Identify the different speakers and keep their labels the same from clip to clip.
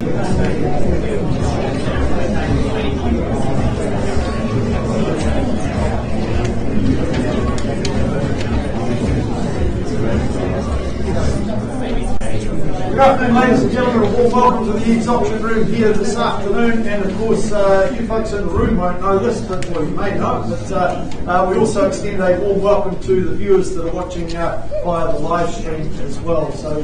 Speaker 1: Good afternoon, ladies and gentlemen. A warm welcome to the Eve's Auction Room here this afternoon. And of course, you folks in the room won't know this, but well, you may know. But we also extend a warm welcome to the viewers that are watching via the live stream as well. So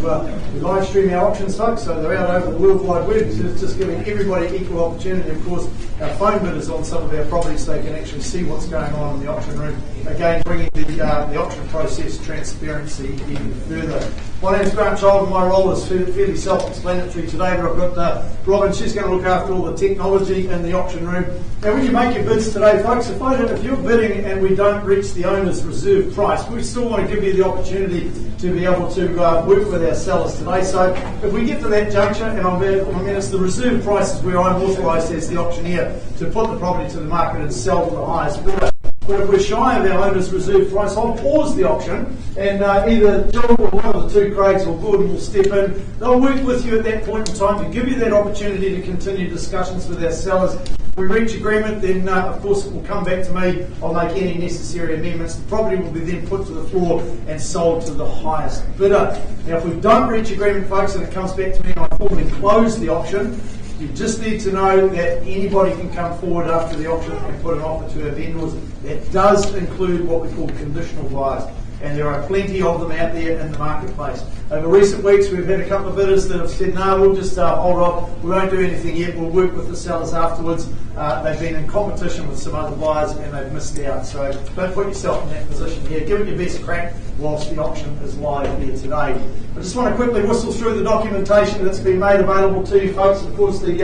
Speaker 1: we live stream our auctions, folks. So they're out over the World Wide Web. So it's just giving everybody equal opportunity. Of course, our phone bidders on some of our properties, so they can actually see what's going on in the auction room. Again, bringing the auction process transparency even further. My name's Grant Child, and my role is fairly self-explanatory today, but I've got Robin. She's going to look after all the technology in the auction room. Now, when you make your bids today, folks, if you're bidding and we don't reach the owner's reserve price, we still want to give you the opportunity to be able to work with our sellers today. So if we get to that juncture, and it's the reserve price is where I'm authorised as the auctioneer to put the property to the market and sell to the highest bidder. But if we're shy of our owner's reserve price, I'll pause the auction, and either Jill or one of the two, Craigs or Gordon, will step in. They'll work with you at that point in time to give you that opportunity to continue discussions with our sellers. If we reach agreement, then of course it will come back to me. I'll make any necessary amendments. The property will be then put to the floor and sold to the highest bidder. Now, if we don't reach agreement, folks, and it comes back to me and I formally close the auction, you just need to know that anybody can come forward after the auction and put an offer to our vendors. That does include what we call conditional buyers, and there are plenty of them out there in the marketplace. Over recent weeks, we've had a couple of bidders that have said, no, we'll just hold off, we won't do anything yet, we'll work with the sellers afterwards. They've been in competition with some other buyers and they've missed out. So don't put yourself in that position here. Give it your best crack whilst the auction is live here today. I just want to quickly whistle through the documentation that's been made available to you folks. Of course, the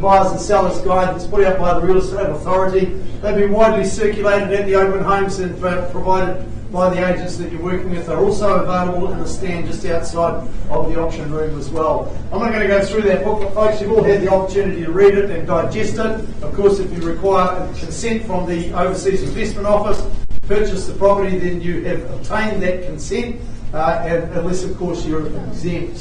Speaker 1: buyers and sellers guide that's put out by the Real Estate Authority. They've been widely circulated at the open homes and provided by the agents that you're working with. They're also available in the stand just outside of the auction room as well. I'm not going to go through that booklet, folks. You've all had the opportunity to read it and digest it. Of course, if you require consent from the Overseas Investment Office to purchase the property, then you have obtained that consent, unless, of course, you're exempt.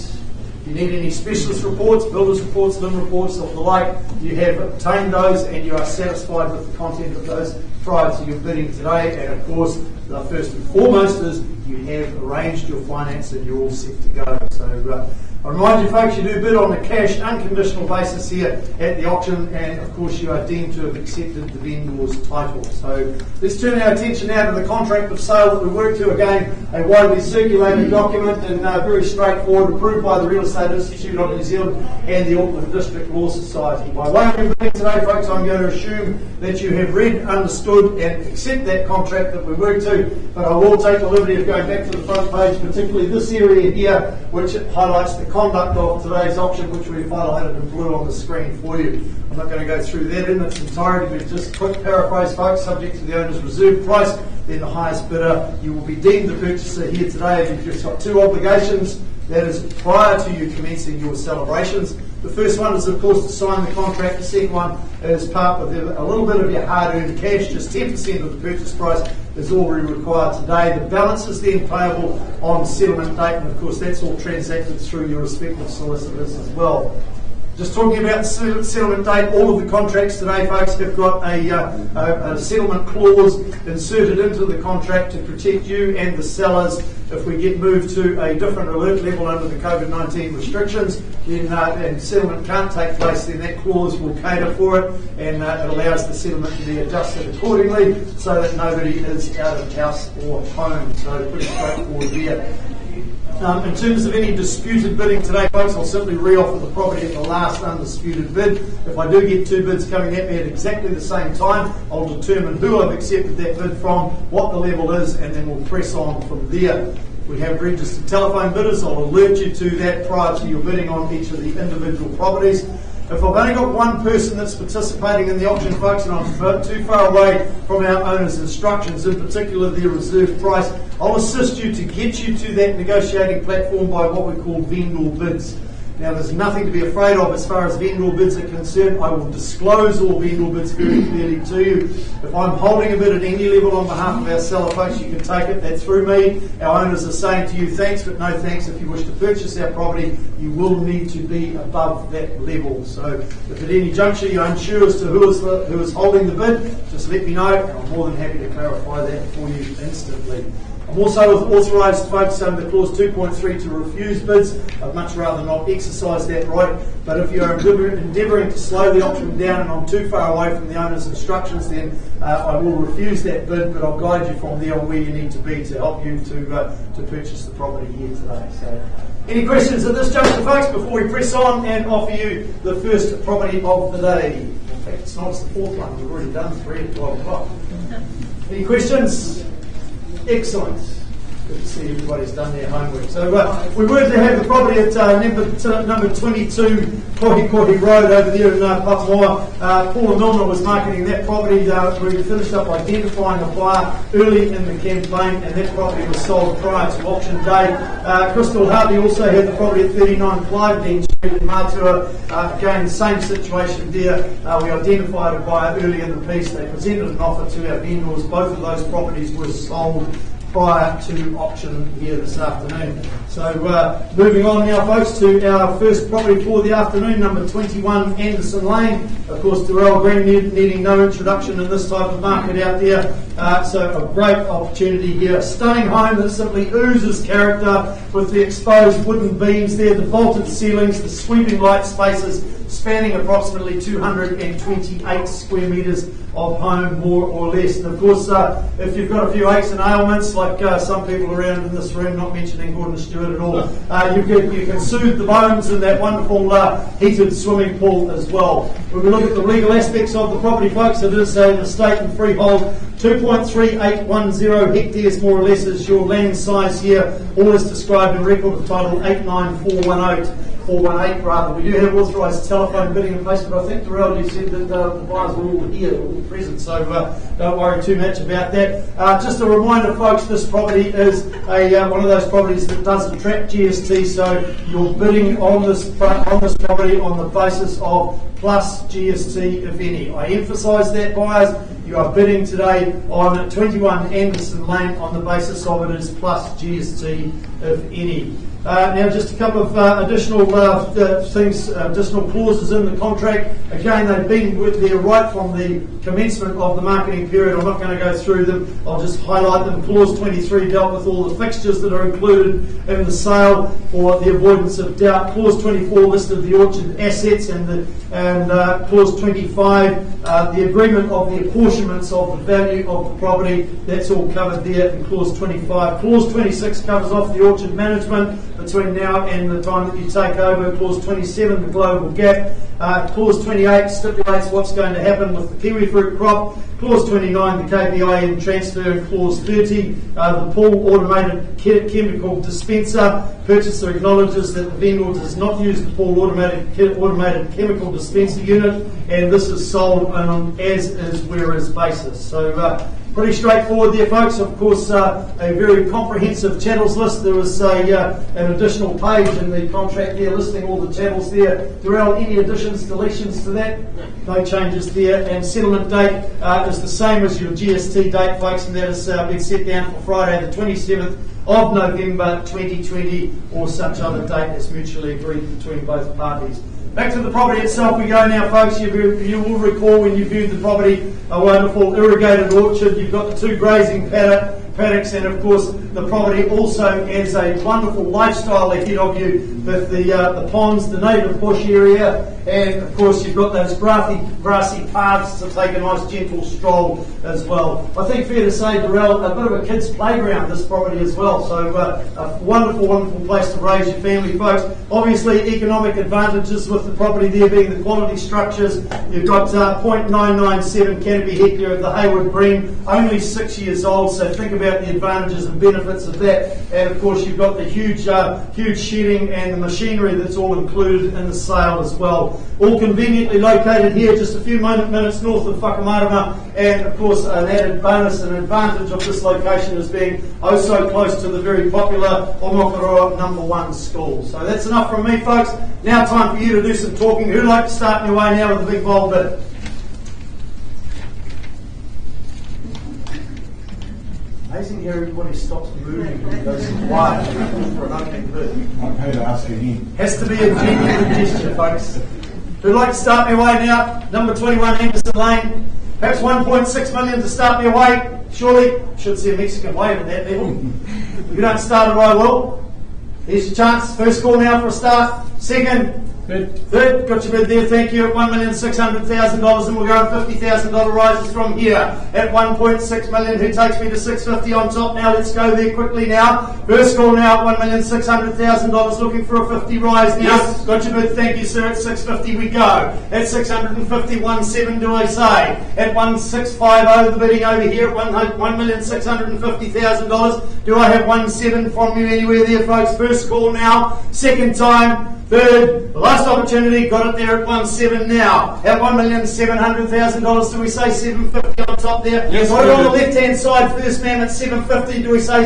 Speaker 1: If you need any specialist reports, builders reports, LIM reports, or the like, you have obtained those and you are satisfied with the content of those prior to your bidding today. And of course, the first and foremost is you have arranged your finance and you're all set to go. So I remind you folks, you do bid on a cash, unconditional basis here at the auction, and of course you are deemed to have accepted the vendor's title. So let's turn our attention now to the contract of sale that we work to. Again, a widely circulated document and very straightforward, approved by the Real Estate Institute of New Zealand and the Auckland District Law Society. By way of your bidding today, folks, I'm going to assume that you have read, understood and accept that contract that we work to, but I will take the liberty of going back to the front page, particularly this area here, which highlights the conduct of today's auction, which we've highlighted in blue on the screen for you. I'm not going to go through that in its entirety, but just quick paraphrase, folks. Subject to the owner's reserve price, then the highest bidder, you will be deemed the purchaser here today. You've just got two obligations. That is prior to you commencing your celebrations. The first one is, of course, to sign the contract. The second one is part of a little bit of your hard-earned cash. Just 10% of the purchase price is all we require today. The balance is then payable on settlement date, and of course that's all transacted through your respective solicitors as well. Just talking about the settlement date, all of the contracts today, folks, have got a settlement clause inserted into the contract to protect you and the sellers. If we get moved to a different alert level under the COVID-19 restrictions, then and settlement can't take place, then that clause will cater for it, and it allows the settlement to be adjusted accordingly so that nobody is out of house or home. So pretty straightforward there. In terms of any disputed bidding today, folks, I'll simply re-offer the property at the last undisputed bid. If I do get two bids coming at me at exactly the same time, I'll determine who I've accepted that bid from, what the level is, and then we'll press on from there. We have registered telephone bidders. I'll alert you to that prior to your bidding on each of the individual properties. If I've only got one person that's participating in the auction, folks, and I'm too far away from our owner's instructions, in particular their reserve price, I'll assist you to get you to that negotiating platform by what we call vendor bids. Now, there's nothing to be afraid of as far as vendor bids are concerned. I will disclose all vendor bids very clearly to you. If I'm holding a bid at any level on behalf of our seller folks, you can take it. That's through me. Our owners are saying to you, thanks, but no thanks. If you wish to purchase our property, you will need to be above that level. So if at any juncture you're unsure as to who is holding the bid, just let me know, and I'm more than happy to clarify that for you instantly. I'm also authorised folks under clause 2.3 to refuse bids. I'd much rather not exercise that right, but if you're endeavouring to slow the auction down and I'm too far away from the owner's instructions, then I will refuse that bid, but I'll guide you from there on where you need to be to help you to purchase the property here today. So, any questions at this juncture, folks, before we press on and offer you the first property of the day? In fact, it's not, it's the fourth one. We've already done 3 at 12 o'clock. Any questions? Excellent. Good to see everybody's done their homework. So we were to have the property at number 22 Wrinkly Road over there in Papamoa. Paula Milner was marketing that property. We finished up identifying a buyer early in the campaign, and that property was sold prior to auction day. Crystal Harvey also had the property at 39 Clyde Street in Matua. Again, same situation there. We identified a buyer early in the piece. They presented an offer to our vendors. Both of those properties were sold prior to auction here this afternoon. So moving on now, folks, to our first property for the afternoon, number 21 Anderson Lane. Of course, Darrell Green needing no introduction in this type of market out there. So a great opportunity here. A stunning home that simply oozes character with the exposed wooden beams there, the vaulted ceilings, the sweeping light spaces, spanning approximately 228 square metres of home, more or less. And of course, if you've got a few aches and ailments, like some people around in this room, not mentioning Gordon Stewart at all, you can soothe the bones in that wonderful heated swimming pool as well. When we look at the legal aspects of the property, folks, it is an estate and freehold. 2.3810 hectares, more or less, is your land size here. All is described in record of title 89418 rather. We do have authorised telephone bidding in place, but I think, Darrell, you said that the buyers were all here, all present, so don't worry too much about that. Just a reminder, folks, this property is one of those properties that doesn't track GST, so you're bidding on this property on the basis of plus GST, if any. I emphasise that, buyers. You are bidding today on 21 Anderson Lane on the basis of it is plus GST, if any. Now, just a couple of additional things, additional clauses in the contract. Again, they've been there right from the commencement of the marketing period. I'm not going to go through them. I'll just highlight them. Clause 23 dealt with all the fixtures that are included in the sale for the avoidance of doubt. Clause 24 listed the orchard assets, and clause 25 the agreement of the apportionments of the value of the property. That's all covered there in clause 25. Clause 26 covers off the orchard management between now and the time that you take over. Clause 27, the global gap. Clause 28 stipulates what's going to happen with the kiwi fruit crop. Clause 29, the KPI and transfer. And clause 30, the pool automated chemical dispenser. Purchaser acknowledges that the vendor does not use the pool automated chemical dispenser unit, and this is sold on an as-is, where-is basis. So pretty straightforward there, folks. Of course, a very comprehensive chattels list. There was an additional page in the contract there listing all the chattels there. Darrell, any additions, deletions to that? No changes there. And settlement date is the same as your GST date, folks, and that has been set down for Friday the 27th of November 2020, or such other date as mutually agreed between both parties. Back to the property itself we go now, folks. You will recall when you viewed the property, a wonderful irrigated orchard. You've got the 2 grazing paddocks, and of course the property also has a wonderful lifestyle ahead of you with the ponds, the native bush area, and of course you've got those grassy paths to take a nice gentle stroll as well. I think fair to say, Darrell, a bit of a kid's playground, this property as well. So a wonderful place to raise your family, folks. Obviously economic advantages with the property there being the quality structures. You've got 0.997 canopy hectare of the Hayward Green, only 6 years old, so think about the advantages and benefits benefits of that. And of course you've got the huge shedding and the machinery that's all included in the sale as well. All conveniently located here, just a few minutes north of Whakamarama, and of course an added bonus and advantage of this location is being oh so close to the very popular Omokoroa #1 school. So that's enough from me, folks. Now time for you to do some talking. Who'd like to start me away now with a big bold bid? Amazing here, everybody stops moving and goes quiet for an opening bid.
Speaker 2: I'm paid to ask again.
Speaker 1: Has to be a genuine gesture, folks. Who'd like to start me away now? Number 21, Anderson Lane. Perhaps 1.6 million to start me away. Surely, should see a Mexican wave at that level. If you don't start it, I will. Here's your chance. First call now for a start. Second. Third, got your bid there, thank you, at $1,600,000, and we're going $50,000 rises from here at 1.6 million. Who takes me to 650 on top now? Let's go there quickly now. First call now at $1,600,000, looking for a 50 rise now. Yes. Got your bid, thank you, sir, at 650 we go. At 650, 17 do I say. At 1650, the bidding over here at $1,650,000. Do I have 17 from you anywhere there, folks? First call now, second time. Third, the last opportunity, got it there at 17 now. At $1,700,000, do we say 750 on top there?
Speaker 2: Yes,
Speaker 1: got it on the left-hand side, first ma'am at 750, do we say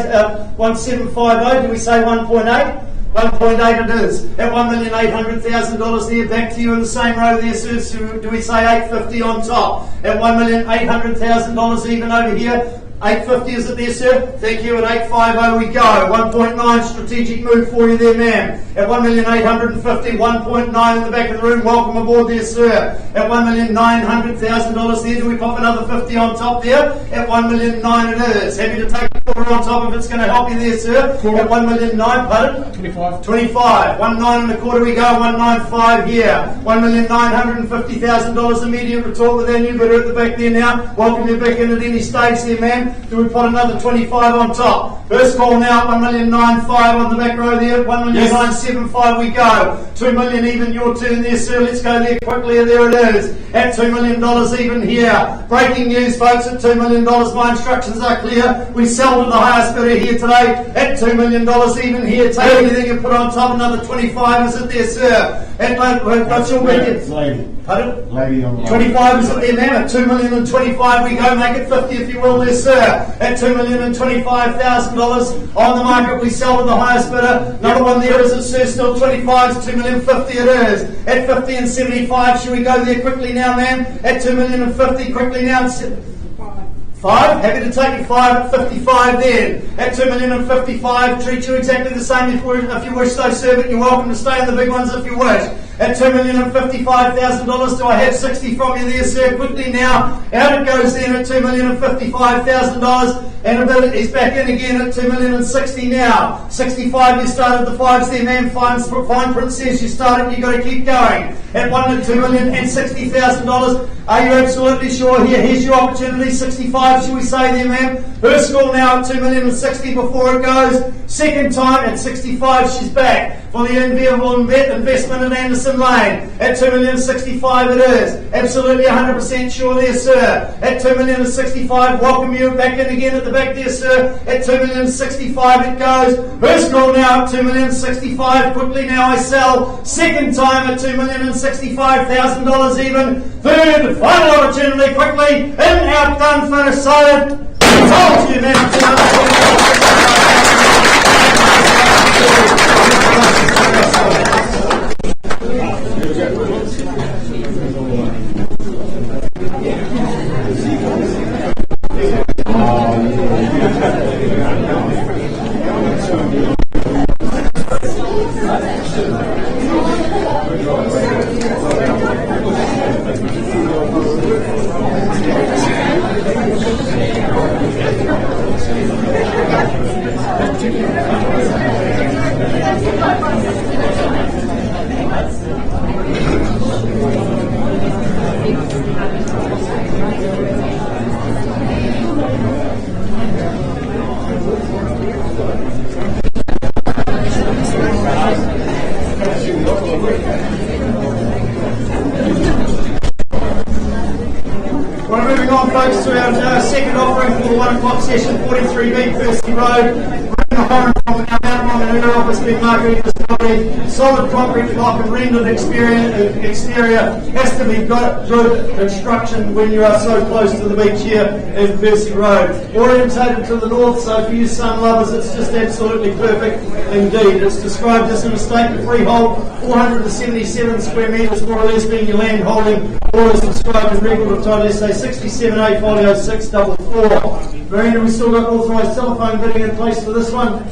Speaker 1: 1750, do we say 1.8? 1.8 it is. At $1,800,000 there, back to you in the same row there, sir. So do we say 850 on top? At $1,800,000 even over here. 850 is it there, sir? Thank you. At 850 we go. 1.9 strategic move for you there, ma'am. At 1,850, 1.9 in the back of the room. Welcome aboard there, sir. At $1,900,000 there. Do we pop another 50 on top there? At $1,900,000 it is. Happy to take a quarter on top if it's going to help you there, sir. At $1,900,000, pardon? 25. 25. 1.9 and a quarter we go. 1.95 here. $1,950,000 immediate retort with our new bidder at the back there now. Welcome you back in at any stage there, ma'am. Do we put another 25 on top? First call now, 1,995 on the back row there. 1,975 we go. 2 million even, your turn there, sir. Let's go there quickly. There it is. At $2 million even here. Breaking news, folks. At $2 million, my instructions are clear. We sell to the highest bidder here today. At $2 million even here. Take anything you put on top. Another 25 is it there, sir? At what's your bid?
Speaker 2: Lady.
Speaker 1: Pardon?
Speaker 2: Lady on the
Speaker 1: 25 is it there, ma'am? At $2,025,000 we go. Make it 50 if you will there, sir. At $2,025,000 on the market, we sell to the highest bidder. Another one there is it, sir? Still 25, $2,050,000 it is. At 50 and 75, should we go there quickly now, ma'am? At $2,050,000 quickly now. 5? Happy to take you 5 at 55 then. At $2,055,000, treat you exactly the same if you wish though, sir, but you're welcome to stay in the big ones if you wish. At $2,055,000, do I have 60 from you there, sir? Quickly now. Out it goes then at $2,055,000. And a bit, he's back in again at $2,060,000 now. 65, you started the 5s there, ma'am. Fine print says you started, you've got to keep going. At $2,060,000, are you absolutely sure? Here's your opportunity. 65, should we say there, ma'am? First call now at $2,060,000 before it goes. Second time at 65, she's back for the enviable investment in Anderson Lane. At $2,065,000 it is. Absolutely 100% sure there, sir. At $2,065,000, welcome you back in again at the back there, sir. At $2,065,000 it goes. First call now at $2,065,000. Quickly now I sell. Second time at $2,065,000 even. Third, final opportunity quickly. In, out, done, finished, silent. Sold to you, man. We're moving on, folks, to our second offering for the 1 o'clock session, 43B Wrinkly Road. better off has been marketing this property. Solid concrete block and rendered exterior has to be good construction when you are so close to the beach here in Belmedi Road. Orientated to the north, so for you sun lovers, it's just absolutely perfect indeed. It's described as an estate and freehold, 477 square metres more or less being your land holding, or as described in record of title essay 67A folio 644. Miranda, we still got authorised telephone bidding in place for this one?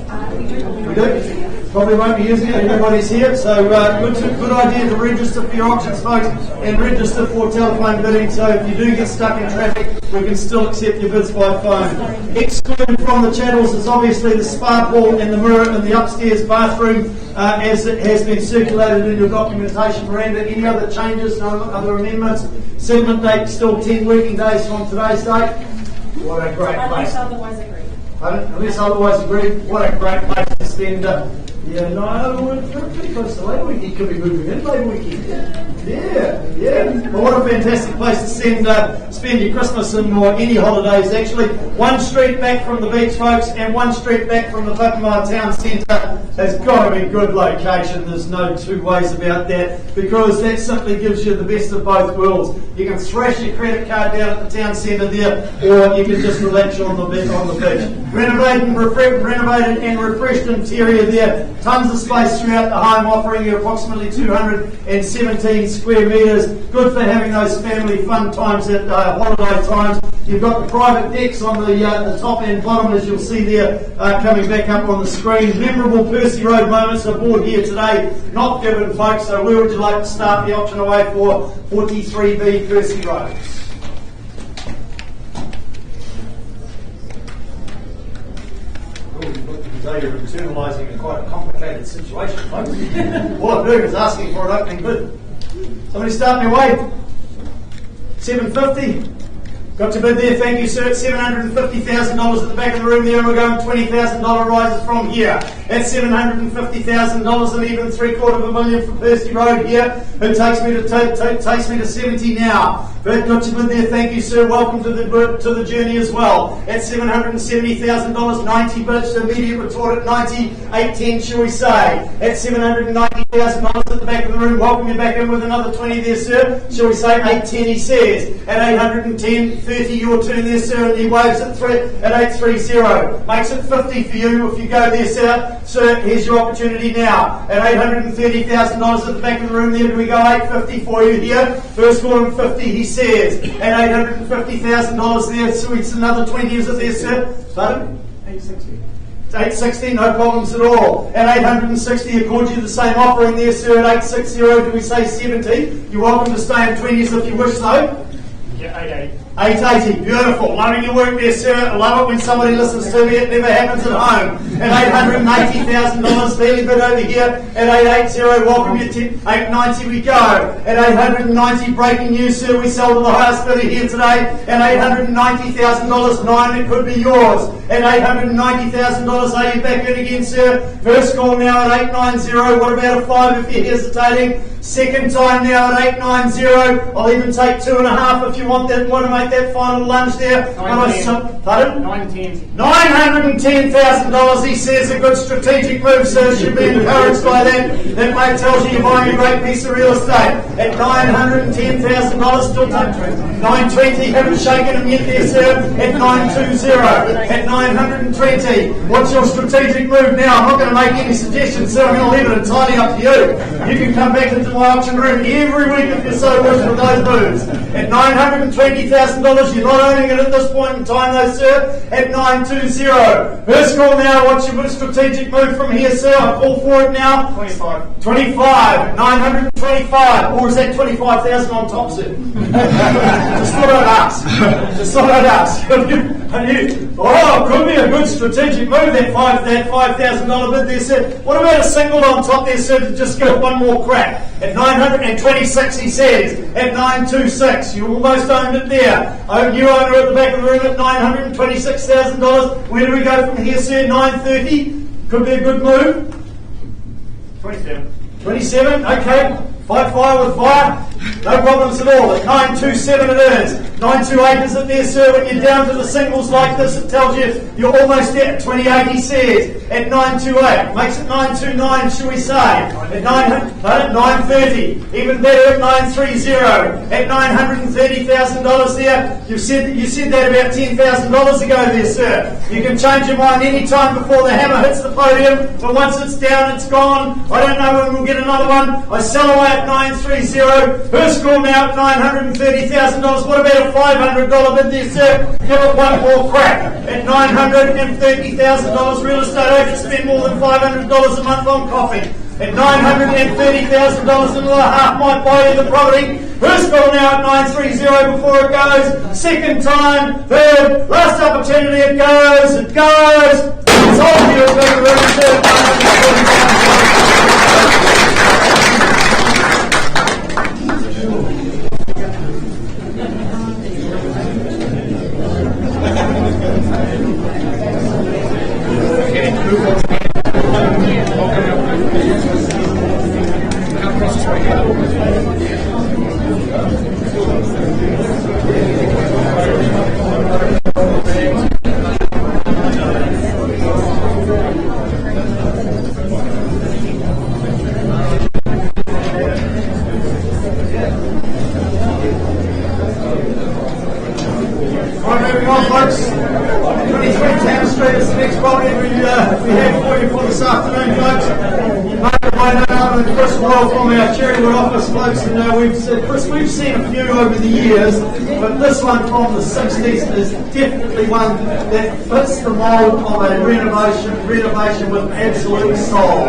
Speaker 1: We do? Probably won't be using it, everybody's here, so good idea to register for your auctions, folks, and register for telephone bidding, so if you do get stuck in traffic, we can still accept your bids by phone. Excluded from the channels is obviously the spa pool and the mirror in the upstairs bathroom, as it has been circulated in your documentation. Miranda, any other changes, no other amendments? Settlement date still 10 working days from today's date. What a great place.
Speaker 2: Unless otherwise agreed.
Speaker 1: Unless otherwise agreed, what a great place to spend. Yeah, no, we're pretty close to Labour Week. You could be moving in Labour Weekend. Yeah. Well, what a fantastic place to spend your Christmas and or any holidays, actually. One street back from the beach, folks, and one street back from the Whakamaha town centre has got to be a good location. There's no two ways about that, because that simply gives you the best of both worlds. You can thrash your credit card down at the town centre there, or you can just relax on the beach. Renovated and refreshed interior there. Tons of space throughout the home, offering you approximately 217 square metres. Good for having those family fun times at holiday times. You've got the private decks on the top and bottom, as you'll see there, coming back up on the screen. Memorable Belmedi Road moments aboard here today, not given, folks. So where would you like to start the auction away for 43B Belmedi Road? You're internalising a quite a complicated situation, folks. All I'm doing is asking for an opening bid. Somebody start me away. 750. Got your bid there, thank you, sir. $750,000 at the back of the room there, and we're going $20,000 rises from here. That's $750,000 and even $750,000 for Belmedi Road here. It takes me to 70 now. But got your bid there, thank you, sir. Welcome to the journey as well. At $770,000, 90 bids, immediate retort at 90, 810, shall we say. At $790,000 at the back of the room, welcome you back in with another 20 there, sir. Shall we say 810, he says. At 810, 30, your turn there, sir, and he waves at 830. Makes it 50 for you if you go there, sir. Sir, here's your opportunity now. At $830,000 at the back of the room there, do we go 850 for you here? First call him 50, he says. At $850,000 there, so it's another 20, is it there, sir? Pardon?
Speaker 2: 860.
Speaker 1: It's 860, no problems at all. At 860, accord you the same offering there, sir. At 860, do we say 70? You're welcome to stay in 20s if you wish, though.
Speaker 2: Yeah, 88.
Speaker 1: 880, beautiful. Loving your work there, sir. I love it when somebody listens to me. It never happens at home. At $880,000, fairly bid over here. At 880, welcome you to 890 we go. At 890, breaking news, sir. We sell to the highest bidder here today. At $890,000, 9, it could be yours. At $890,000, are you back in again, sir? First call now at 890. What about a 5 if you're hesitating? Second time now at 890. I'll even take 2.5 if you want to make that final lunge there. Pardon? $910,000, he says, a good strategic move, sir. Should be encouraged by that. That mate tells you you're buying a great piece of real estate. At $910,000, still take 920, haven't shaken him yet there, sir. At 920, at 920. What's your strategic move now? I'm not going to make any suggestions, sir. I'm going to leave it entirely up to you. You can come back into my auction room every week if you so wish with those moves. At $920,000, you're not owning it at this point in time, though, sir. At 920. First call now. What's your strategic move from here, sir? I'll call for it now.
Speaker 2: 25.
Speaker 1: 25. 925. Or is that 25,000 on top, sir? Just thought I'd ask. Oh, could be a good strategic move, that $5,000 bid there, sir. What about a single on top there, sir, to just give it one more crack? At 926, he says. At 926, you almost owned it there. New owner at the back of the room at $926,000. Where do we go from here, sir? 930. Could be a good move.
Speaker 2: 27.
Speaker 1: 27, okay. Fight fire with fire? No problems at all. At 927 it is. 92 acres at there, sir. When you're down to the singles like this, it tells you you're almost at 28, he says. At 928. Makes it 929, shall we say. At 930. Even better at 930. At $930,000 there. You said that about $10,000 ago there, sir. You can change your mind any time before the hammer hits the podium. But once it's down, it's gone. I don't know when we'll get another one. I sell away at 930. Her score now at $930,000. What about a $500 bid there, sir? Give it one more crack. At $930,000, real estate agents spend more than $500 a month on coffee. At $930,000, another half might buy you the property. Her score now at 930 before it goes. Second time, third, last opportunity, it goes. It's all for you, moving on, folks. 23 Town Street is the next property we have for you for this afternoon, folks. By none other than Chris Royal from our Cherrywood office, folks. And we've seen a few over the years, but this one from the 60s is definitely one that fits the mould of a renovation with absolute soul.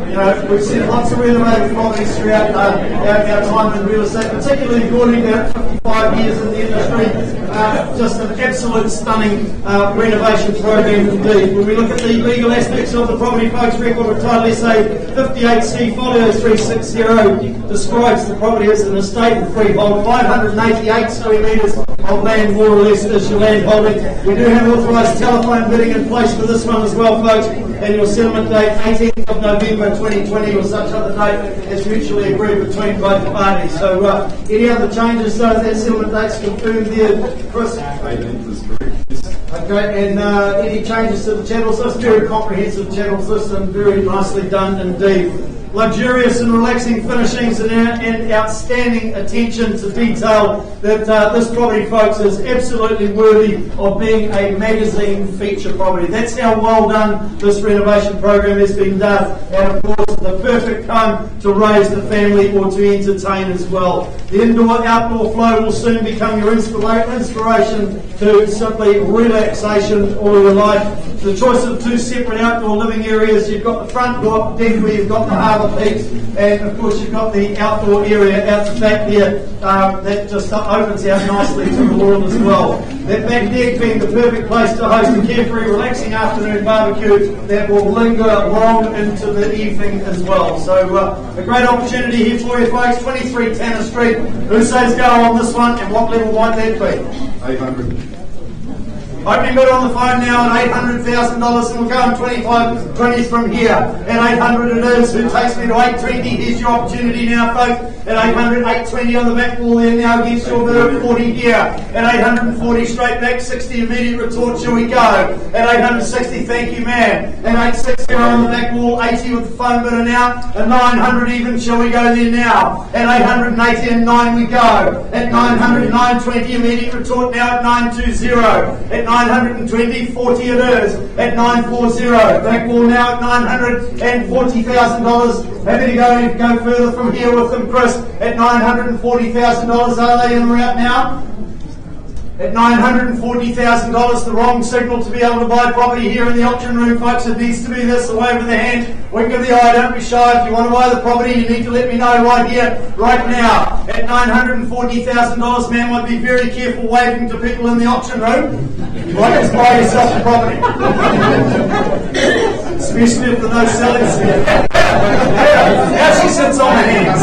Speaker 1: You know, we've seen lots of renovated properties throughout our time in real estate, particularly Gordon, about 55 years in the industry. Just an absolute stunning renovation program indeed. When we look at the legal aspects of the property, folks, record of title SA 58C folio 360 describes the property as an estate and freehold. 588 square metres of land, more or less, is your land holding. We do have authorised telephone bidding in place for this one as well, folks. And your settlement date, 18th of November 2020, or such other date as mutually agreed between both parties. So, any other changes? So that settlement date's confirmed there, Chris?
Speaker 3: 18th is correct.
Speaker 1: Okay, and any changes to the channels? That's very comprehensive channels list and very nicely done indeed. Luxurious and relaxing finishings and outstanding attention to detail that this property, folks, is absolutely worthy of being a magazine feature property. That's how well done this renovation program has been done, and of course the perfect home to raise the family or to entertain as well. The indoor-outdoor flow will soon become your inspiration to simply relaxation all your life. The choice of two separate outdoor living areas. You've got the front deck where you've got the harbour peaks, and of course you've got the outdoor area out the back there that just opens out nicely to the lawn as well. That back deck being the perfect place to host a carefree, relaxing afternoon barbecue that will linger long into the evening as well. So a great opportunity here for you, folks. 23 Tanner Street. Who says go on this one, and what level might that be?
Speaker 3: 800.
Speaker 1: Opening bid on the phone now at $800,000, and we'll go on 25 20s from here. At 800 it is. Who takes me to 820? Here's your opportunity now, folks. At 800, 820 on the back wall there now against your bid at 40 here. At 840 straight back, 60 immediate retort, shall we go? At 860, thank you, man. At 860 on the back wall, 80 with the phone bidder now. At 900 even, shall we go there now? At 880 and 9 we go. At 900, 920 immediate retort now at 920. At 920, 40 it is. At 940, back wall now at $940,000. Happy to go further from here with them, Chris. At $940,000, are they in route now? At $940,000, the wrong signal to be able to buy property here in the auction room, folks. It needs to be this, a wave of the hand, wink of the eye, don't be shy. If you want to buy the property, you need to let me know right here, right now. At $940,000, man, might be very careful waving to people in the auction room. You might just buy yourself a property. Especially if there's no sellers here. Now she sits on her hands.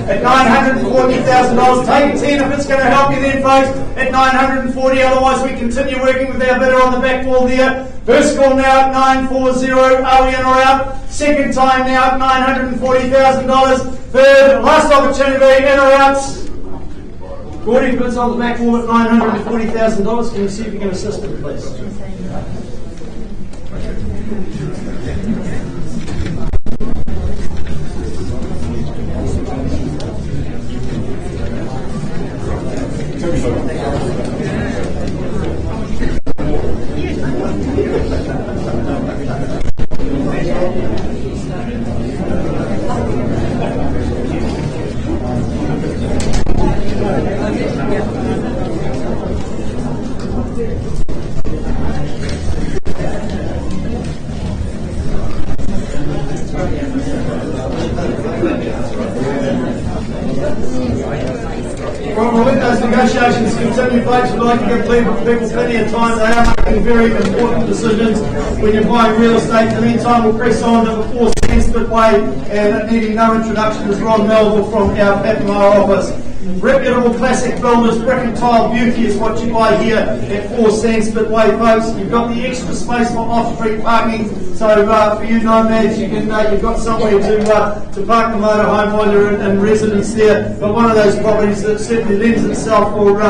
Speaker 1: At $940,000. Take 10 if it's going to help you then, folks, at $940. Otherwise, we continue working with our bidder on the back wall there. First call now at $940. Are we in or out? Second time now at $940,000. Third, last opportunity, in or out? Gordy bids on the back wall at $940,000. Can you see if you can assist him, please? Well, we'll let those negotiations continue, folks. We'd like to give people plenty of time. They are making very important decisions when you're buying real estate. In the meantime, we'll press on to the 4 Sanskrit Way, and needing no introduction is Ron Melville from our Patmar office. Reputable classic builders, brick and tile beauty is what you buy here at 4 Sanskrit Way, folks. You've got the extra space for off-street parking, so for you nomads, you've got somewhere to park the motorhome while you're in residence there. But one of those properties that certainly lends itself for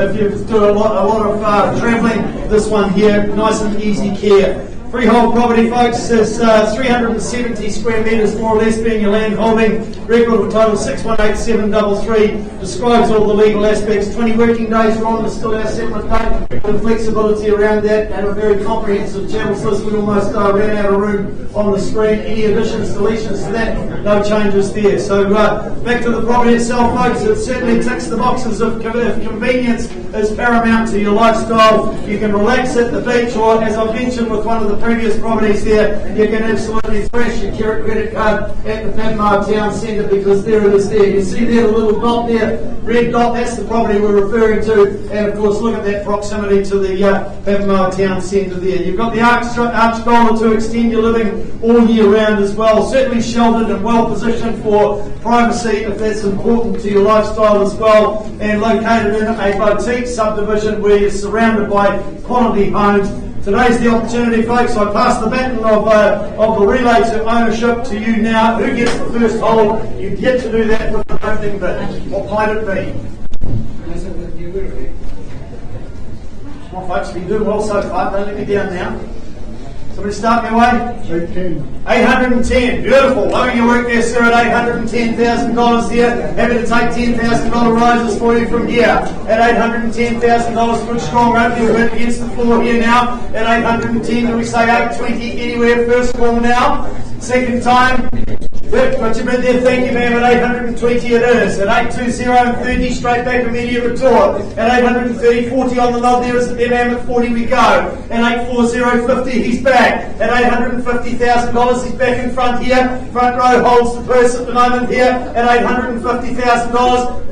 Speaker 1: if you do a lot of travelling. This one here, nice and easy care. Freehold property, folks, is 370 square metres, more or less, being your land holding. Record of title 618733. Describes all the legal aspects. 20 working days, Ron, is still our settlement date. With flexibility around that and a very comprehensive channels list. We almost ran out of room on the screen. Any additions, deletions to that, no changes there. So back to the property itself, folks. It certainly ticks the boxes of convenience is paramount to your lifestyle. You can relax at the beach, or as I mentioned with one of the previous properties there, you can absolutely thrash your credit card at the Patmar Town Centre, because there it is there. You see there the little dot there, red dot, that's the property we're referring to. And of course, look at that proximity to the Belmedi Town Centre there. You've got the arch dollar to extend your living all year round as well. Certainly sheltered and well positioned for privacy if that's important to your lifestyle as well. And located in a boutique subdivision where you're surrounded by quality homes. Today's the opportunity, folks. I pass the baton of the relay to ownership to you now. Who gets the first hold? You get to do that with the opening bid. What might it be? Come on, folks, we do well so far. Don't let me down now. Somebody start me away? 810. Beautiful. Loving your work there, sir, at $810,000 here. Happy to take $10,000 rises for you from here. At $810,000, good strong open. You'll hit against the floor here now. At $810, do we say 820 anywhere? First call now. Second time. Good. Got your bid there. Thank you, ma'am. At $820 it is. At $820 and 30, straight back immediate retort. At $830, 40 on the nod there is there, ma'am. At 40 we go. At $840, 50, he's back. At $850,000, he's back in front here. Front row holds the purse at the moment here. At $850,000.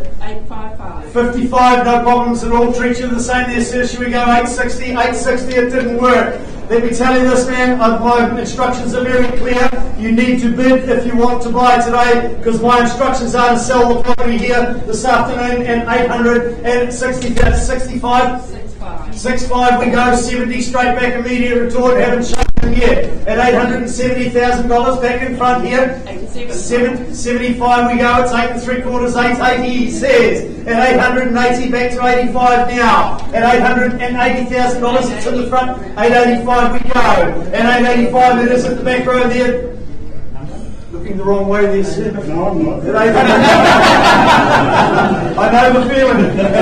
Speaker 1: 55, no problems at all. Treat you the same there, sir. Should we go 860? 860, it didn't work. Let me tell you this, man, my instructions are very clear. You need to bid if you want to buy today, because my instructions are to sell the property here this afternoon at 865. 65 we go, 70 straight back immediate retort, haven't shown them yet. At $870,000 back in front here. 75 we go, it's 8 3/4, 880 he says. At 880 back to 85 now. At $880,000 it's in the front, 885 we go. At 885 it is at the back row there. Looking the wrong way there, sir.
Speaker 3: No, I'm not.
Speaker 1: At I know the feeling. At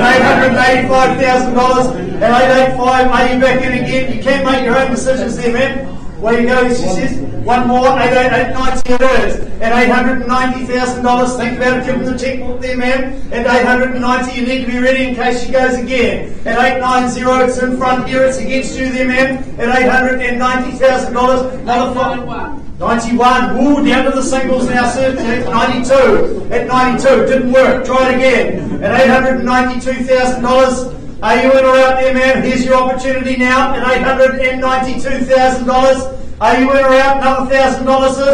Speaker 1: $885,000, at $885, are you back in again? You can make your own decisions there, man. Way you go, she says. One more, 890 it is. At $890,000, think about it, give them the checkbook there, ma'am. At $890, you need to be ready in case she goes again. At $890, it's in front here, it's against you there, ma'am. At $890,000, another 91. Ooh, down to the singles now, sir. 92. At 92, didn't work. Try it again. At $892,000. Are you in or out there, ma'am? Here's your opportunity now. At $892,000. Are you in or out? Another $1,000, is it?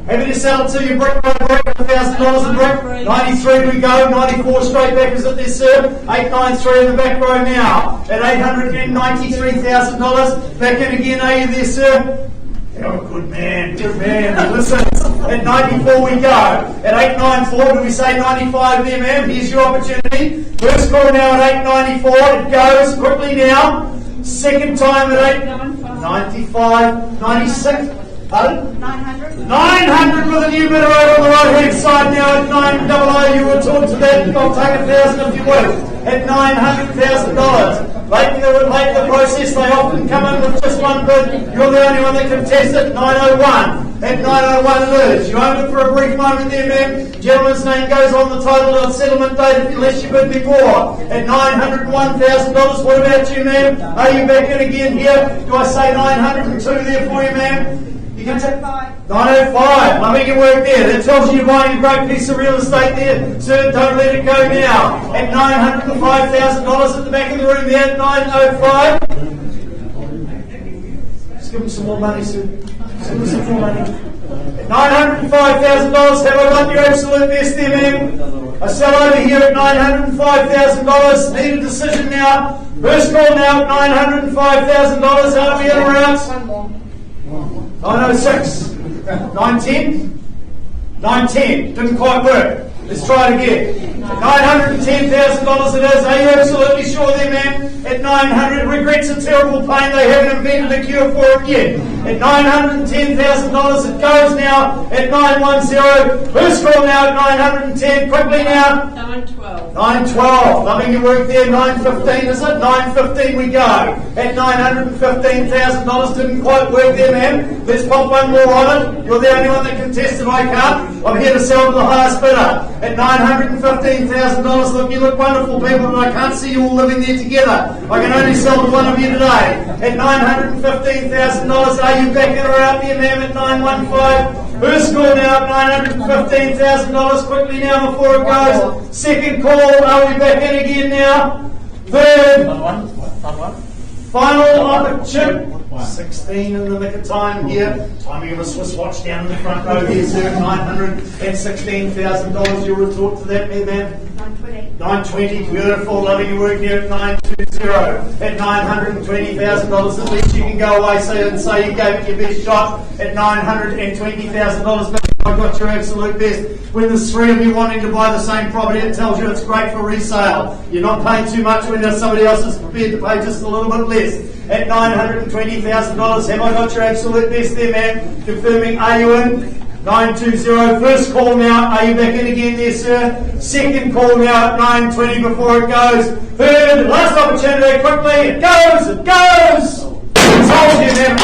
Speaker 1: Happy to sell it to you brick by brick, $1,000 a brick. 93 we go, 94 straight backers at this sir. 893 in the back row now. At $893,000. Back in again, are you there, sir? Oh, good man, good man. Listen, at 94 we go. At 894, do we say 95 there, ma'am? Here's your opportunity. First call now at 894. It goes quickly now. Second time at 895, 96. Pardon?
Speaker 4: 900.
Speaker 1: 900 with a new bidder over on the right hand side now at 900. You were taught to that. I'll take $1,000 if you will. At $900,000. Late in the process, they often come in with just one bid. You're the only one that can test it. 901. At 901 it is. You own it for a brief moment there, ma'am. Gentleman's name goes on the title of settlement date unless you bid before. At $901,000. What about you, ma'am? Are you back in again here? Do I say 902 there for you, ma'am? You can take 905. I make it work there. That tells you you're buying a great piece of real estate there. Sir, don't let it go now. At $905,000 at the back of the room there at 905. Just give him some more money, sir. Just give him some more money. At $905,000, have I got your absolute best there, ma'am? I sell over here at $905,000. Need a decision now. First call now at $905,000. Are we in or out? 906. 910. 910. Didn't quite work. Let's try it again. $910,000 it is. Are you absolutely sure there, ma'am? At 900, regrets a terrible pain. They haven't invented a cure for it yet. At $910,000 it goes now at 910. First call now at 910. Quickly now.
Speaker 4: 912.
Speaker 1: 912. Loving your work there. 915 is it? 915 we go. At $915,000 didn't quite work there, ma'am. Let's pop one more on it. You're the only one that can test it. I can't. I'm here to sell to the highest bidder. At $915,000. Look, you look wonderful people, but I can't see you all living there together. I can only sell to one of you today. At $915,000. Are you back in or out there, ma'am? At 915. First call now at $915,000. Quickly now before it goes. Second call. Are we back in again now? Third. Final opportunity. 16 in the nick of time here. Timing of a Swiss watch down in the front row here, sir. $916,000. You were taught to that, ma'am?
Speaker 4: 920.
Speaker 1: 920. Beautiful. Loving your work here at 920. At $920,000. At least you can go away and say you gave it your best shot. At $920,000. I got your absolute best. When there's three of you wanting to buy the same property, it tells you it's great for resale. You're not paying too much when somebody else is prepared to pay just a little bit less. At $920,000, have I got your absolute best there, man? Confirming, are you in? 920. First call now. Are you back in again there, sir? Second call now at 920 before it goes. Third, last opportunity. Quickly, it goes. It goes. It's all you, man.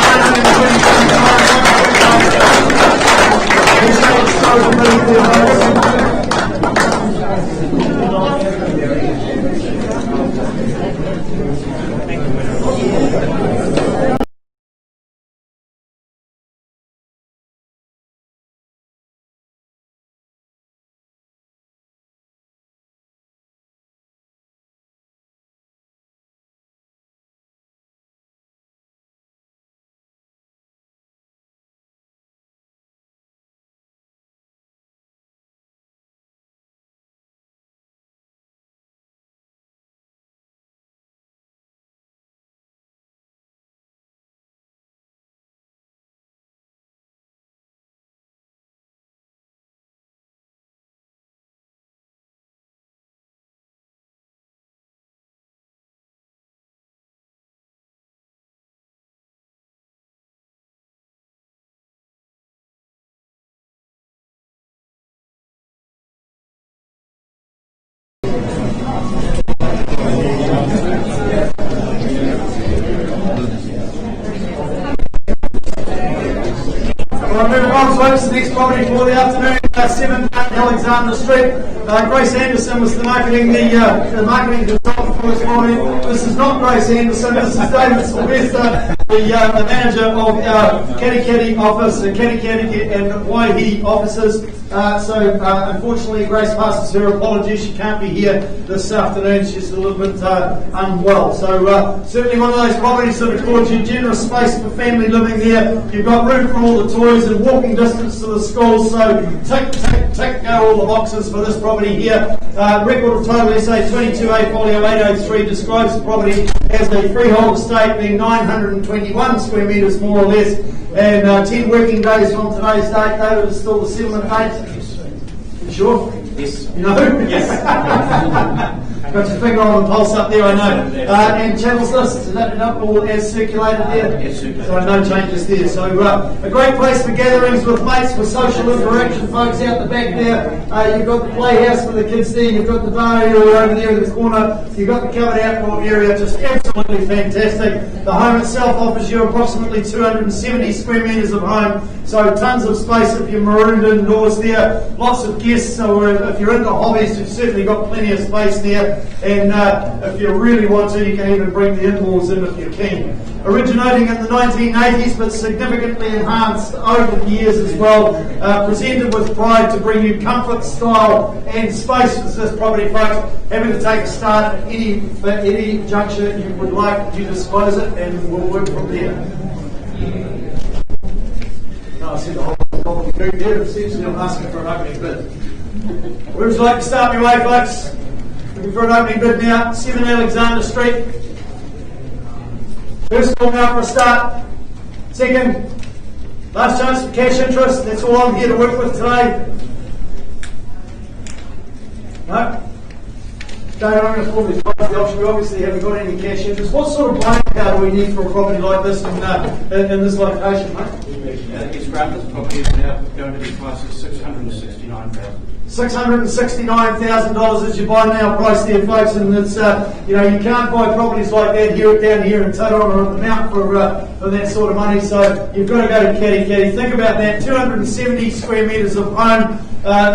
Speaker 1: The next property for the afternoon, 7 Alexander Street. Grace Anderson was the marketing consultant for this property. This is not Grace Anderson, this is David Sylvester. the manager of our Katikati office, the Katikati and Waihi offices. Unfortunately, Grace passes her apologies. She can't be here this afternoon. She's a little bit unwell. So certainly one of those properties that affords you generous space for family living there. You've got room for all the toys and walking distance to the schools. So tick all the boxes for this property here. Record of title SA 22A folio 803 describes the property as a freehold estate being 921 square metres more or less, and 10 working days from today's date. David, is still the settlement date? You sure?
Speaker 2: Yes.
Speaker 1: You know? Yes. Got your finger on the pulse up there, I know. And channels list, is that up or as circulated there?
Speaker 2: Yes, circulated.
Speaker 1: So no changes there. So a great place for gatherings with mates, for social interaction, folks out the back there. You've got the playhouse for the kids there, you've got the bar area over there in the corner, you've got the covered outdoor area, just absolutely fantastic. The home itself offers you approximately 270 square metres of home, so tons of space if you're marooned indoors there. Lots of guests, so if you're into hobbies, you've certainly got plenty of space there. And if you really want to, you can even bring the in-laws in if you're keen. Originating in the 1980s, but significantly enhanced over the years as well. Presented with pride to bring you comfort, style and space with this property, folks. Having to take a start at any juncture you would like, you disclose it and we'll work from there. No, I said the whole group there, essentially I'm asking for an opening bid. Where would you like to start me way, folks? Looking for an opening bid now, 7 Alexander Street. First call now for a start. Second, last chance for cash interest. That's all I'm here to work with today. No? Okay, I'm going to formally close the auction. We obviously haven't got any cash interest. What sort of buying power do we need for a property like this in this location, mate?
Speaker 2: This property is now going to be priced at $669,000.
Speaker 1: $669,000 is your buy now price there, folks, and it's you can't buy properties like that down here in Tauranga or the Mount for that sort of money. So you've got to go to Katikati. Think about that. 270 square metres of home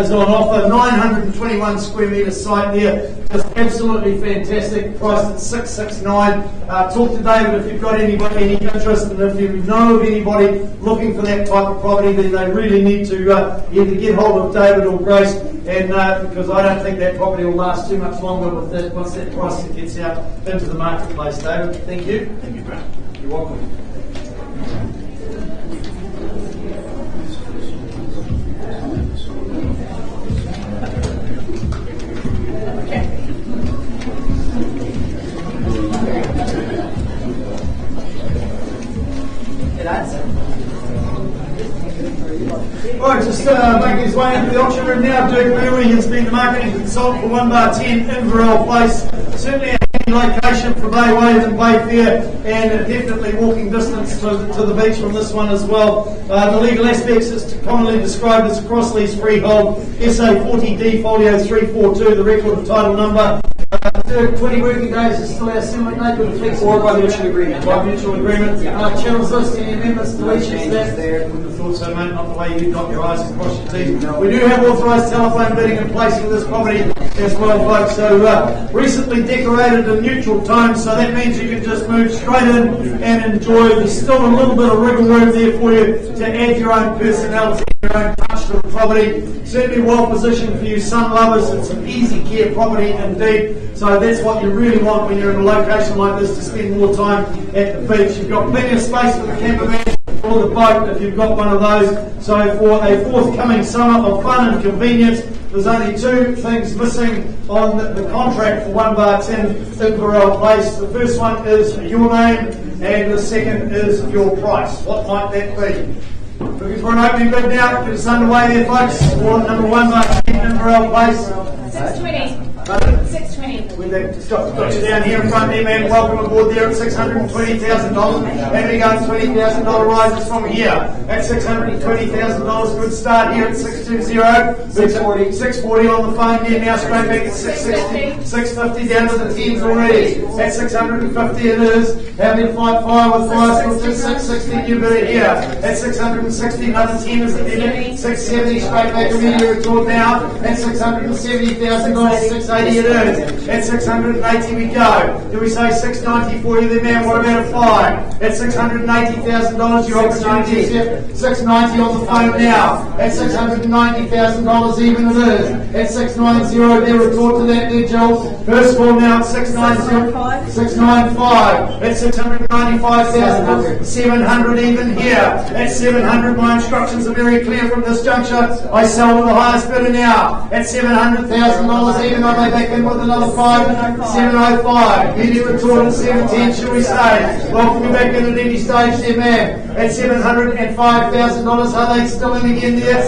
Speaker 1: is on offer. 921 square metre site there. Just absolutely fantastic. Priced at $669,000. Talk to David if you've got any interest, and if you know of anybody looking for that type of property, then they really need to either get hold of David or Grace, and because I don't think that property will last too much longer with that once that price gets out into the marketplace. David, thank you.
Speaker 2: Thank you, Brad.
Speaker 1: You're welcome. Alright, just making his way into the auction room now. Dirk Brewery has been the marketing consultant for 1 Bar 10 in Inverell Place. Certainly a handy location for Bay Wave and Bay Fair, and definitely walking distance to the beach from this one as well. The legal aspects is commonly described as a cross-lease freehold, SA 40D folio 342, the record of title number. 20 working days is still our settlement date with a flexible
Speaker 4: or by mutual agreement.
Speaker 1: By mutual agreement. Channels list, any amendments, deletions there? Wouldn't have thought so, mate. Not the way you dot your I's and cross your T's. We do have authorised telephone bidding in place for this property as well, folks. So recently decorated in neutral tones, so that means you can just move straight in and enjoy. There's still a little bit of wriggle room there for you to add your own personality, your own touch to the property. Certainly well positioned for you sun lovers. It's an easy care property indeed. So that's what you really want when you're in a location like this, to spend more time at the beach. You've got plenty of space for the camper van or the boat if you've got one of those. So for a forthcoming summer of fun and convenience, there's only two things missing on the contract for 1 Bar 10 Inverell Place. The first one is your name and the second is your price. What might that be? Looking for an opening bid now. Get us underway there, folks. For number 1 Bar 10 Inverell Place.
Speaker 5: 620. 620.
Speaker 1: With that, got you down here in front there, man. Welcome aboard there at $620,000. And we got $20,000 rises from here at $620,000. Good start here at 620. 640 on the phone here now. Straight back at 660. 650 down to the 10s already. At 650 it is. How many fight fire with fire? 660 you bid here. At 660, another 10 is at the end. 670 straight back immediately drawn now. At $670,000. 680 it is. At 680 we go. Do we say 690 for you there, man? What about a 5? At $680,000, your opportunity is here. 690 on the phone now. At $690,000 even it is. At 690 there, report to that there, Jill. First call now at 690. 695. At 695,000. 700 even here. At 700, my instructions are very clear from this juncture. I sell to the highest bidder now. At $700,000 even, I may back in with another 5. 705. Media retort at 710, shall we say? Welcome you back in at any stage there, man. At $705,000, are they still in again there?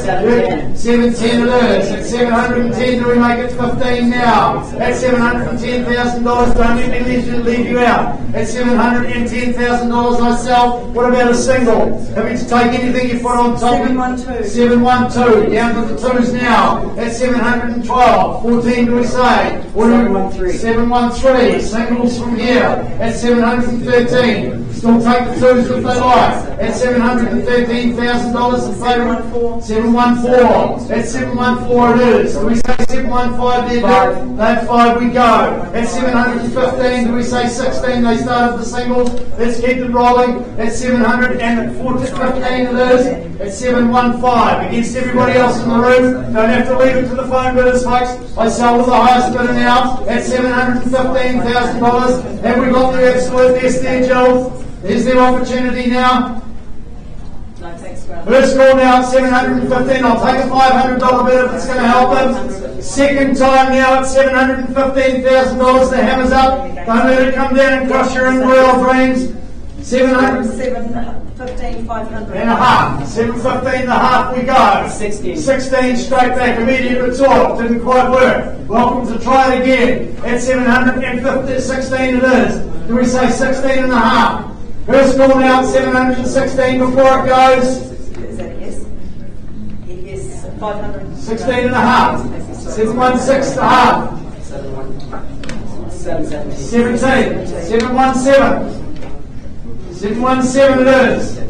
Speaker 1: 710 it is. At 710, do we make it 15 now? At $710,000, don't let me leave you out. At $710,000 I sell. What about a single? Have you to take anything you put on top?
Speaker 4: 712.
Speaker 1: 712. Down to the twos now. At 712. 14 do we say?
Speaker 4: 713.
Speaker 1: 713. Singles from here. At 713. Still take the twos if they like. At $713,000 in favour. 714. At 714 it is. Do we say 715 there, Dick? That 5 we go. At 715, do we say 16? They started the singles. Let's keep them rolling. At 715 it is. At 715. Against everybody else in the room. Don't have to leave it to the phone bidders, folks. I sell to the highest bidder now. At $715,000. Have we got the absolute best there, Jill? There's their opportunity now.
Speaker 4: No, thanks, Grant.
Speaker 1: First call now at 715. I'll take a $500 bid if it's going to help them. Second time now at $715,000. The hammer's up. Don't let it come down and crush your royal dreams.
Speaker 4: 715,500.
Speaker 1: And a half. 715 and a half we go.
Speaker 4: 16.
Speaker 1: 16 straight back. Immediate retort. Didn't quite work. Welcome to try it again. At 750, 16 it is. Do we say 16 and a half? First call now at 716 before it goes.
Speaker 4: Is that a yes? Yes, 500.
Speaker 1: 16 and a half. 716 and a half.
Speaker 4: 717.
Speaker 1: 17. 717. 717 it is.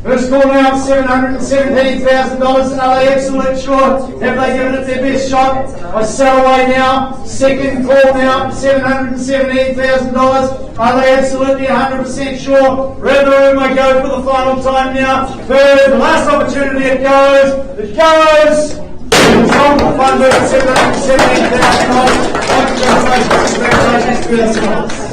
Speaker 1: First call now at $717,000 and are they absolute sure? Have they given it their best shot? I sell away now. Second call now at $717,000. Are they absolutely 100% sure? Round the room I go for the final time now. Third, the last opportunity it goes. It goes. It's on the fund at $717,000. Congratulations.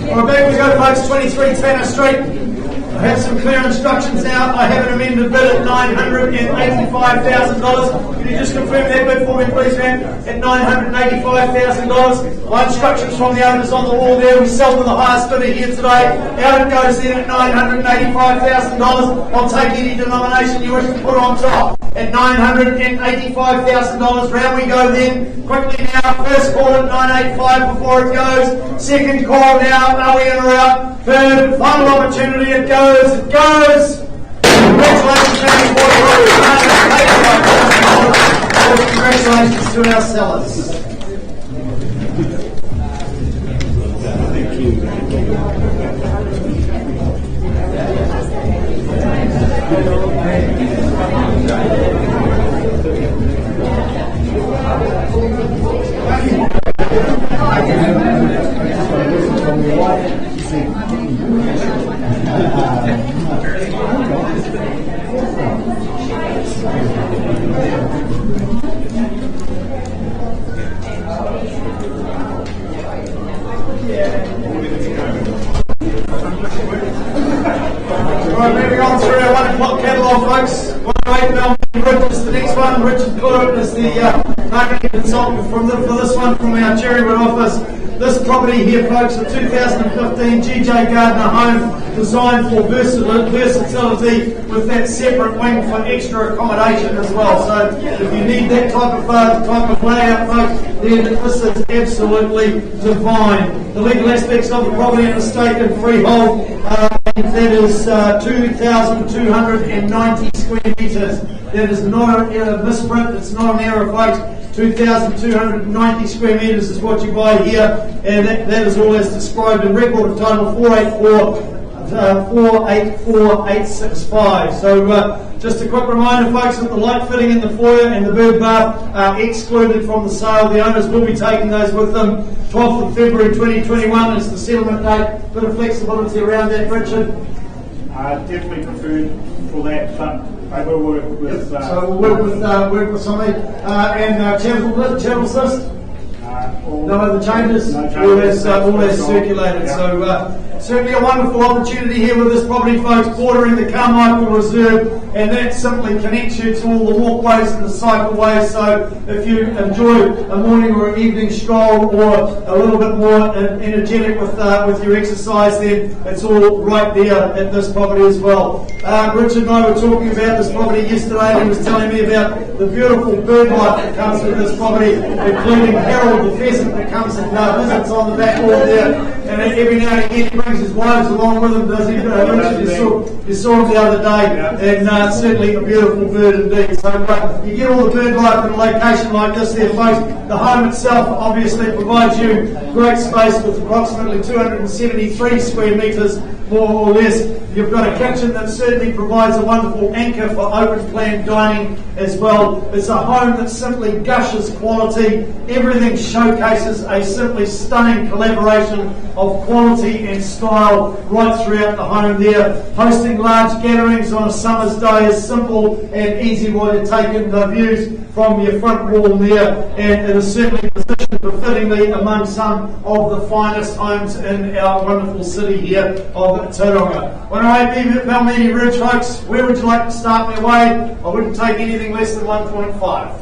Speaker 1: All right, back we go, folks. 23 Tanner Street. I have some clear instructions now. I have an amended bid at $985,000. Can you just confirm that bid for me, please, ma'am? At $985,000. My instructions from the owners on the wall there. We sell to the highest bidder here today. Out it goes then at $985,000. I'll take any denomination you wish to put on top. At $985,000. Round we go then. Quickly now. First call at 985 before it goes. Second call now. Are we in or out? Third, final opportunity. It goes. It goes. Congratulations, Manny Boyd. Congratulations to our sellers. Alright, moving on through our 1 o'clock catalogue, folks. 108 Belmedi Ridge is the next one. Richard Pillard is the marketing consultant for this one from our Cherrywood office. This property here, folks, a 2015 GJ Gardner home designed for versatility with that separate wing for extra accommodation as well. So if you need that type of layout, folks, then this is absolutely divine. The legal aspects of the property and estate and freehold, that is 2,290 square metres. That is not a misprint, it's not an error, folks. 2,290 square metres is what you buy here, and that is all as described in record of title 484865. So just a quick reminder, folks, that the light fitting in the foyer and the bird bath are excluded from the sale. The owners will be taking those with them. 12th of February 2021 is the settlement date. Bit of flexibility around that, Richard.
Speaker 6: Definitely preferred for that, but I will work with.
Speaker 1: So we'll work with somebody. And channel assist? No other changes?
Speaker 6: No changes.
Speaker 1: All that's circulated.
Speaker 6: Yeah.
Speaker 1: So certainly a wonderful opportunity here with this property, folks, bordering the Carmichael Reserve, and that simply connects you to all the walkways and the cycleways. So if you enjoy a morning or an evening stroll, or a little bit more energetic with your exercise, then it's all right there at this property as well. Richard and I were talking about this property yesterday, and he was telling me about the beautiful bird life that comes with this property, including Harold the pheasant that comes and visits on the back wall there, and every now and again he brings his wives along with him, does he? Richard, you saw him the other day, and certainly a beautiful bird indeed. So you get all the bird life in a location like this there, folks. The home itself obviously provides you great space with approximately 273 square metres, more or less. You've got a kitchen that certainly provides a wonderful anchor for open plan dining as well. It's a home that simply gushes quality. Everything showcases a simply stunning collaboration of quality and style right throughout the home there. Hosting large gatherings on a summer's day is simple and easy while you're taking the views from your front wall there, and it is certainly positioned befittingly among some of the finest homes in our wonderful city here of Tauranga. When I leave Belmedi Ridge, folks, where would you like to start me away? I wouldn't take anything less than 1.5.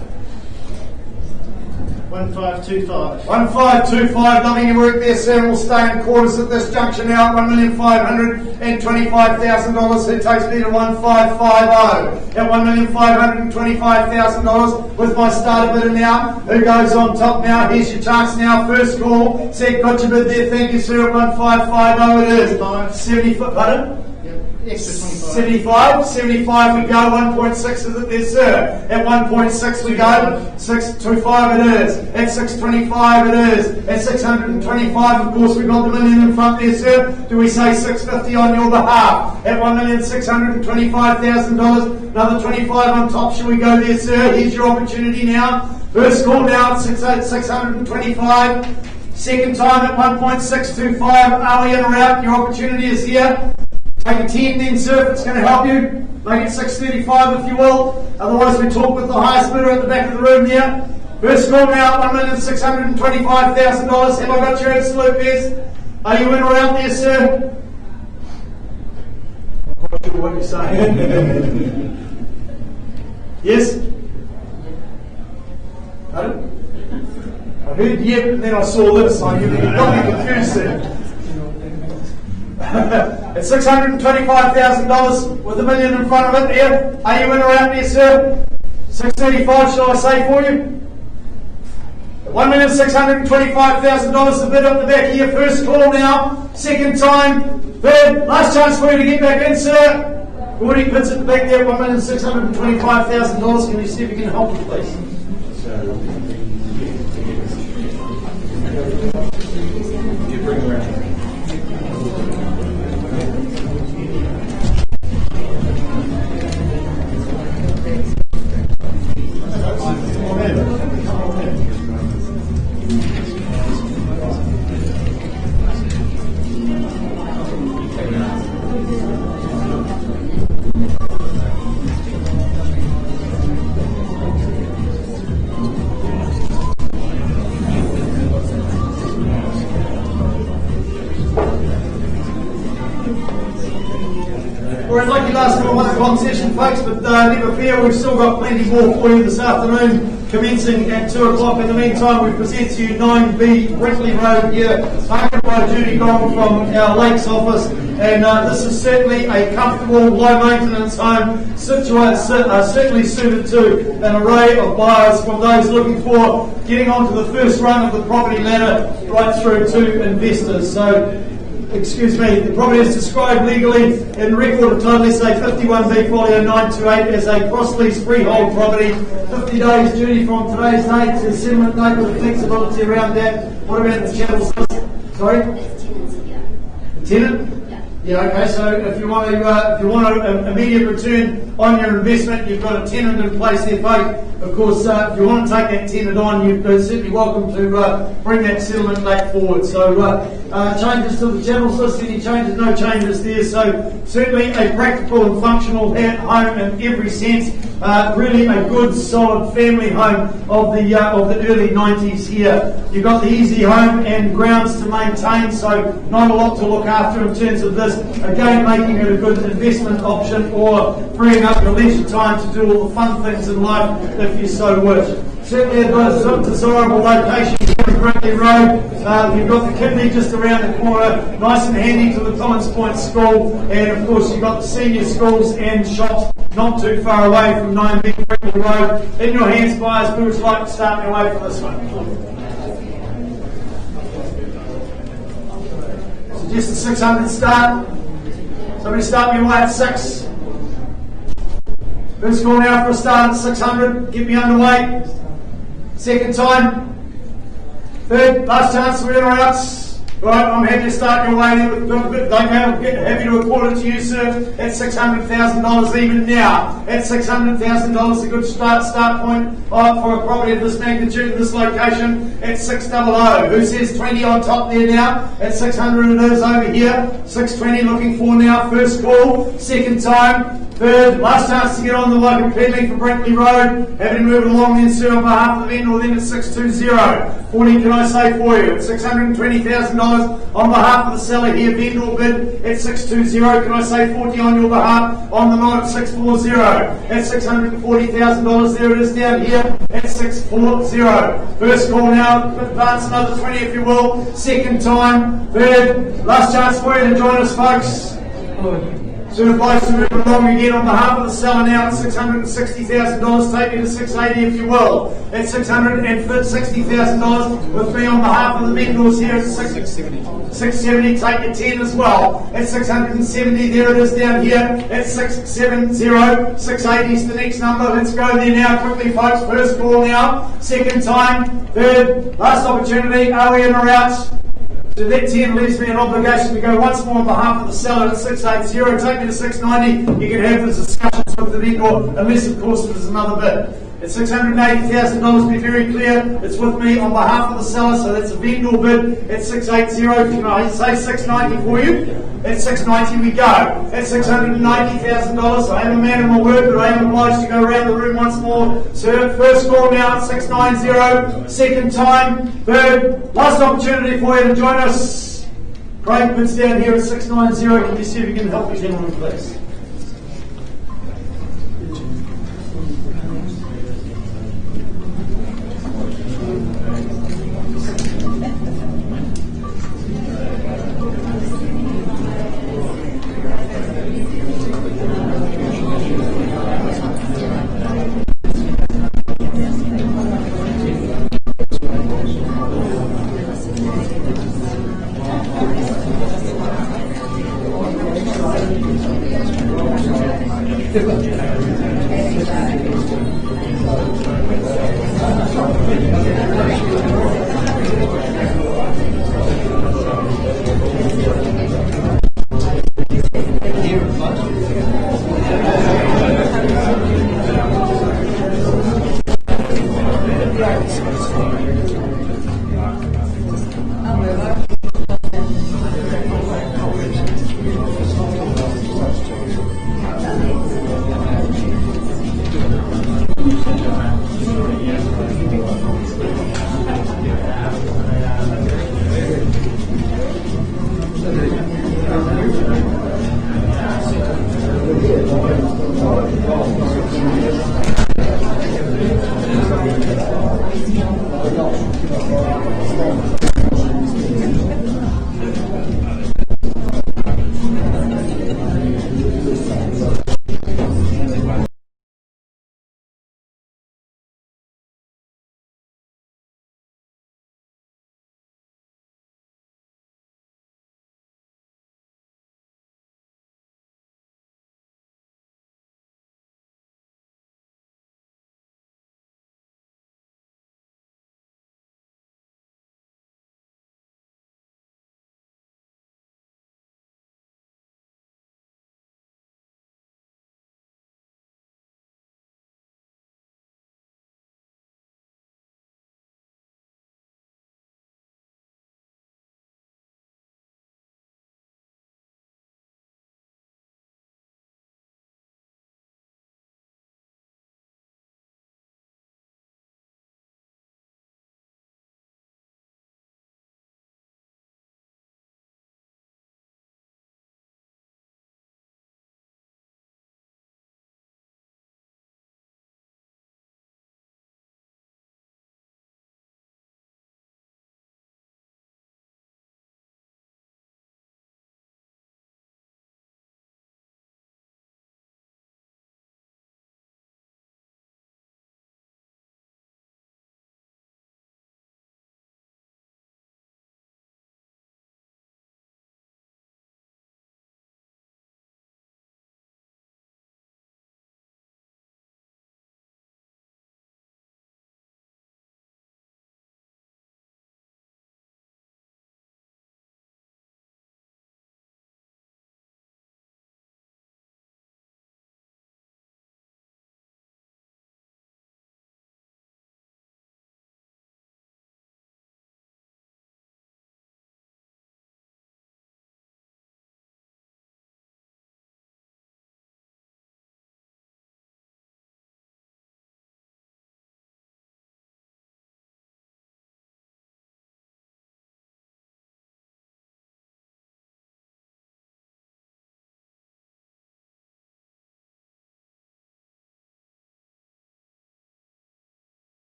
Speaker 6: 1525.
Speaker 1: 1525, loving your work there, sir. We'll stay in quarters at this juncture now at $1,525,000. Who takes me to 1550 at $1,525,000 with my starter bidder now. Who goes on top now? Here's your chance now. First call. Said, got your bid there. Thank you, sir. At 1550 it is. 75. Pardon?
Speaker 6: Extra
Speaker 1: 75 we go, 1.6 is it there, sir. At 1.6 we go, 625 it is. At 625 it is. At 625, of course, we've got the million in front there, sir. Do we say 650 on your behalf? At $1,625,000, another 25 on top, shall we go there, sir? Here's your opportunity now. First call now at 625. Second time at 1.625. Are we in or out? Your opportunity is here. Take a 10 then, sir, if it's going to help you. Make it 635 if you will. Otherwise, we talk with the highest bidder at the back of the room here. First call now, $1,625,000. Have I got your absolute best? Are you in or out there, sir? I'm not sure what you're saying. Yes? Pardon? I heard yep, and then I saw this. So you got me confused there. At $625,000 with $1 million in front of it there. Are you in or out there, sir? 635, shall I say for you? At $1,625,000 the bid up the back here. First call now. Second time. Third. Last chance for you to get back in, sir. Already puts it back there at $1,625,000. Can you see if you can help me, please?
Speaker 2: You bring around.
Speaker 1: We're in lucky last call one concession, folks, but never fear, we've still got plenty more for you this afternoon, commencing at 2 o'clock. In the meantime, we present to you 9B Wrinkly Road here, owned by Judy Gong from our Lakes office. And this is certainly a comfortable, low-maintenance home, certainly suited to an array of buyers, from those looking for getting onto the first rung of the property ladder right through to investors. So, excuse me, the property is described legally in record of title SA 51B folio 928 as a cross-lease freehold property. 50 days duty from today's date to settlement date with flexibility around that. What about the channels? Sorry? Tenant? Yeah, okay, so if you want an immediate return on your investment, you've got a tenant in place there, folks. Of course, if you want to take that tenant on, you're certainly welcome to bring that settlement date forward. So, changes to the channels list, any changes, no changes there. So, certainly a practical and functional home in every sense. Really a good, solid family home of the early 90s here. You've got the easy home and grounds to maintain, so not a lot to look after in terms of this. Again, making it a good investment option or freeing up your leisure time to do all the fun things in life if you so wish. Certainly a desirable location here in Wrinkly Road. You've got the kidney just around the corner, nice and handy to the Collins Point School, and of course you've got the senior schools and shops not too far away from 9B Wrinkly Road. In your hands, buyers, who would like to start me away from this one? Suggest a 600 start. Somebody start me away at 6. First call now for a start at 600. Get me underway. Second time. Third, last chance for interrupts. Right, I'm happy to start your way there. Happy to report it to you, sir. At $600,000 even now. At $600,000, a good start point for a property of this magnitude in this location. At 600. Who says 20 on top there now? At 600 it is over here. 620 looking for now. First call. Second time. Third, last chance to get on the local peddling for Wrinkly Road. Happy to move it along then, sir, on behalf of the vendor, then at 620. 40 can I say for you? At $620,000 on behalf of the seller here, vendor bid at 620. Can I say 40 on your behalf? On the lot at 640. At $640,000, there it is down here at 640. First call now, advance another 20 if you will. Second time. Third, last chance for you to join us, folks. So advice to move along again on behalf of the seller now at $660,000. Take me to 680 if you will. At $660,000 with me on behalf of the vendors here at 670. Take your 10 as well. At 670, there it is down here at 670. 680 is the next number. Let's go there now quickly, folks. First call now. Second time. Third. Last opportunity. Are we in or out? So that 10 leaves me an obligation to go once more on behalf of the seller at 680. Take me to 690. You can have the discussions with the vendor, unless of course there's another bid. At $680,000, be very clear, it's with me on behalf of the seller, so that's a vendor bid at 680. Can I say 690 for you? At 690 we go. At $690,000, I am a man of my word, but I am obliged to go around the room once more. Sir, first call now at 690. Second time. Third, last opportunity for you to join us. Craig bids down here at 690. Can you see if you can help me, gentlemen, please?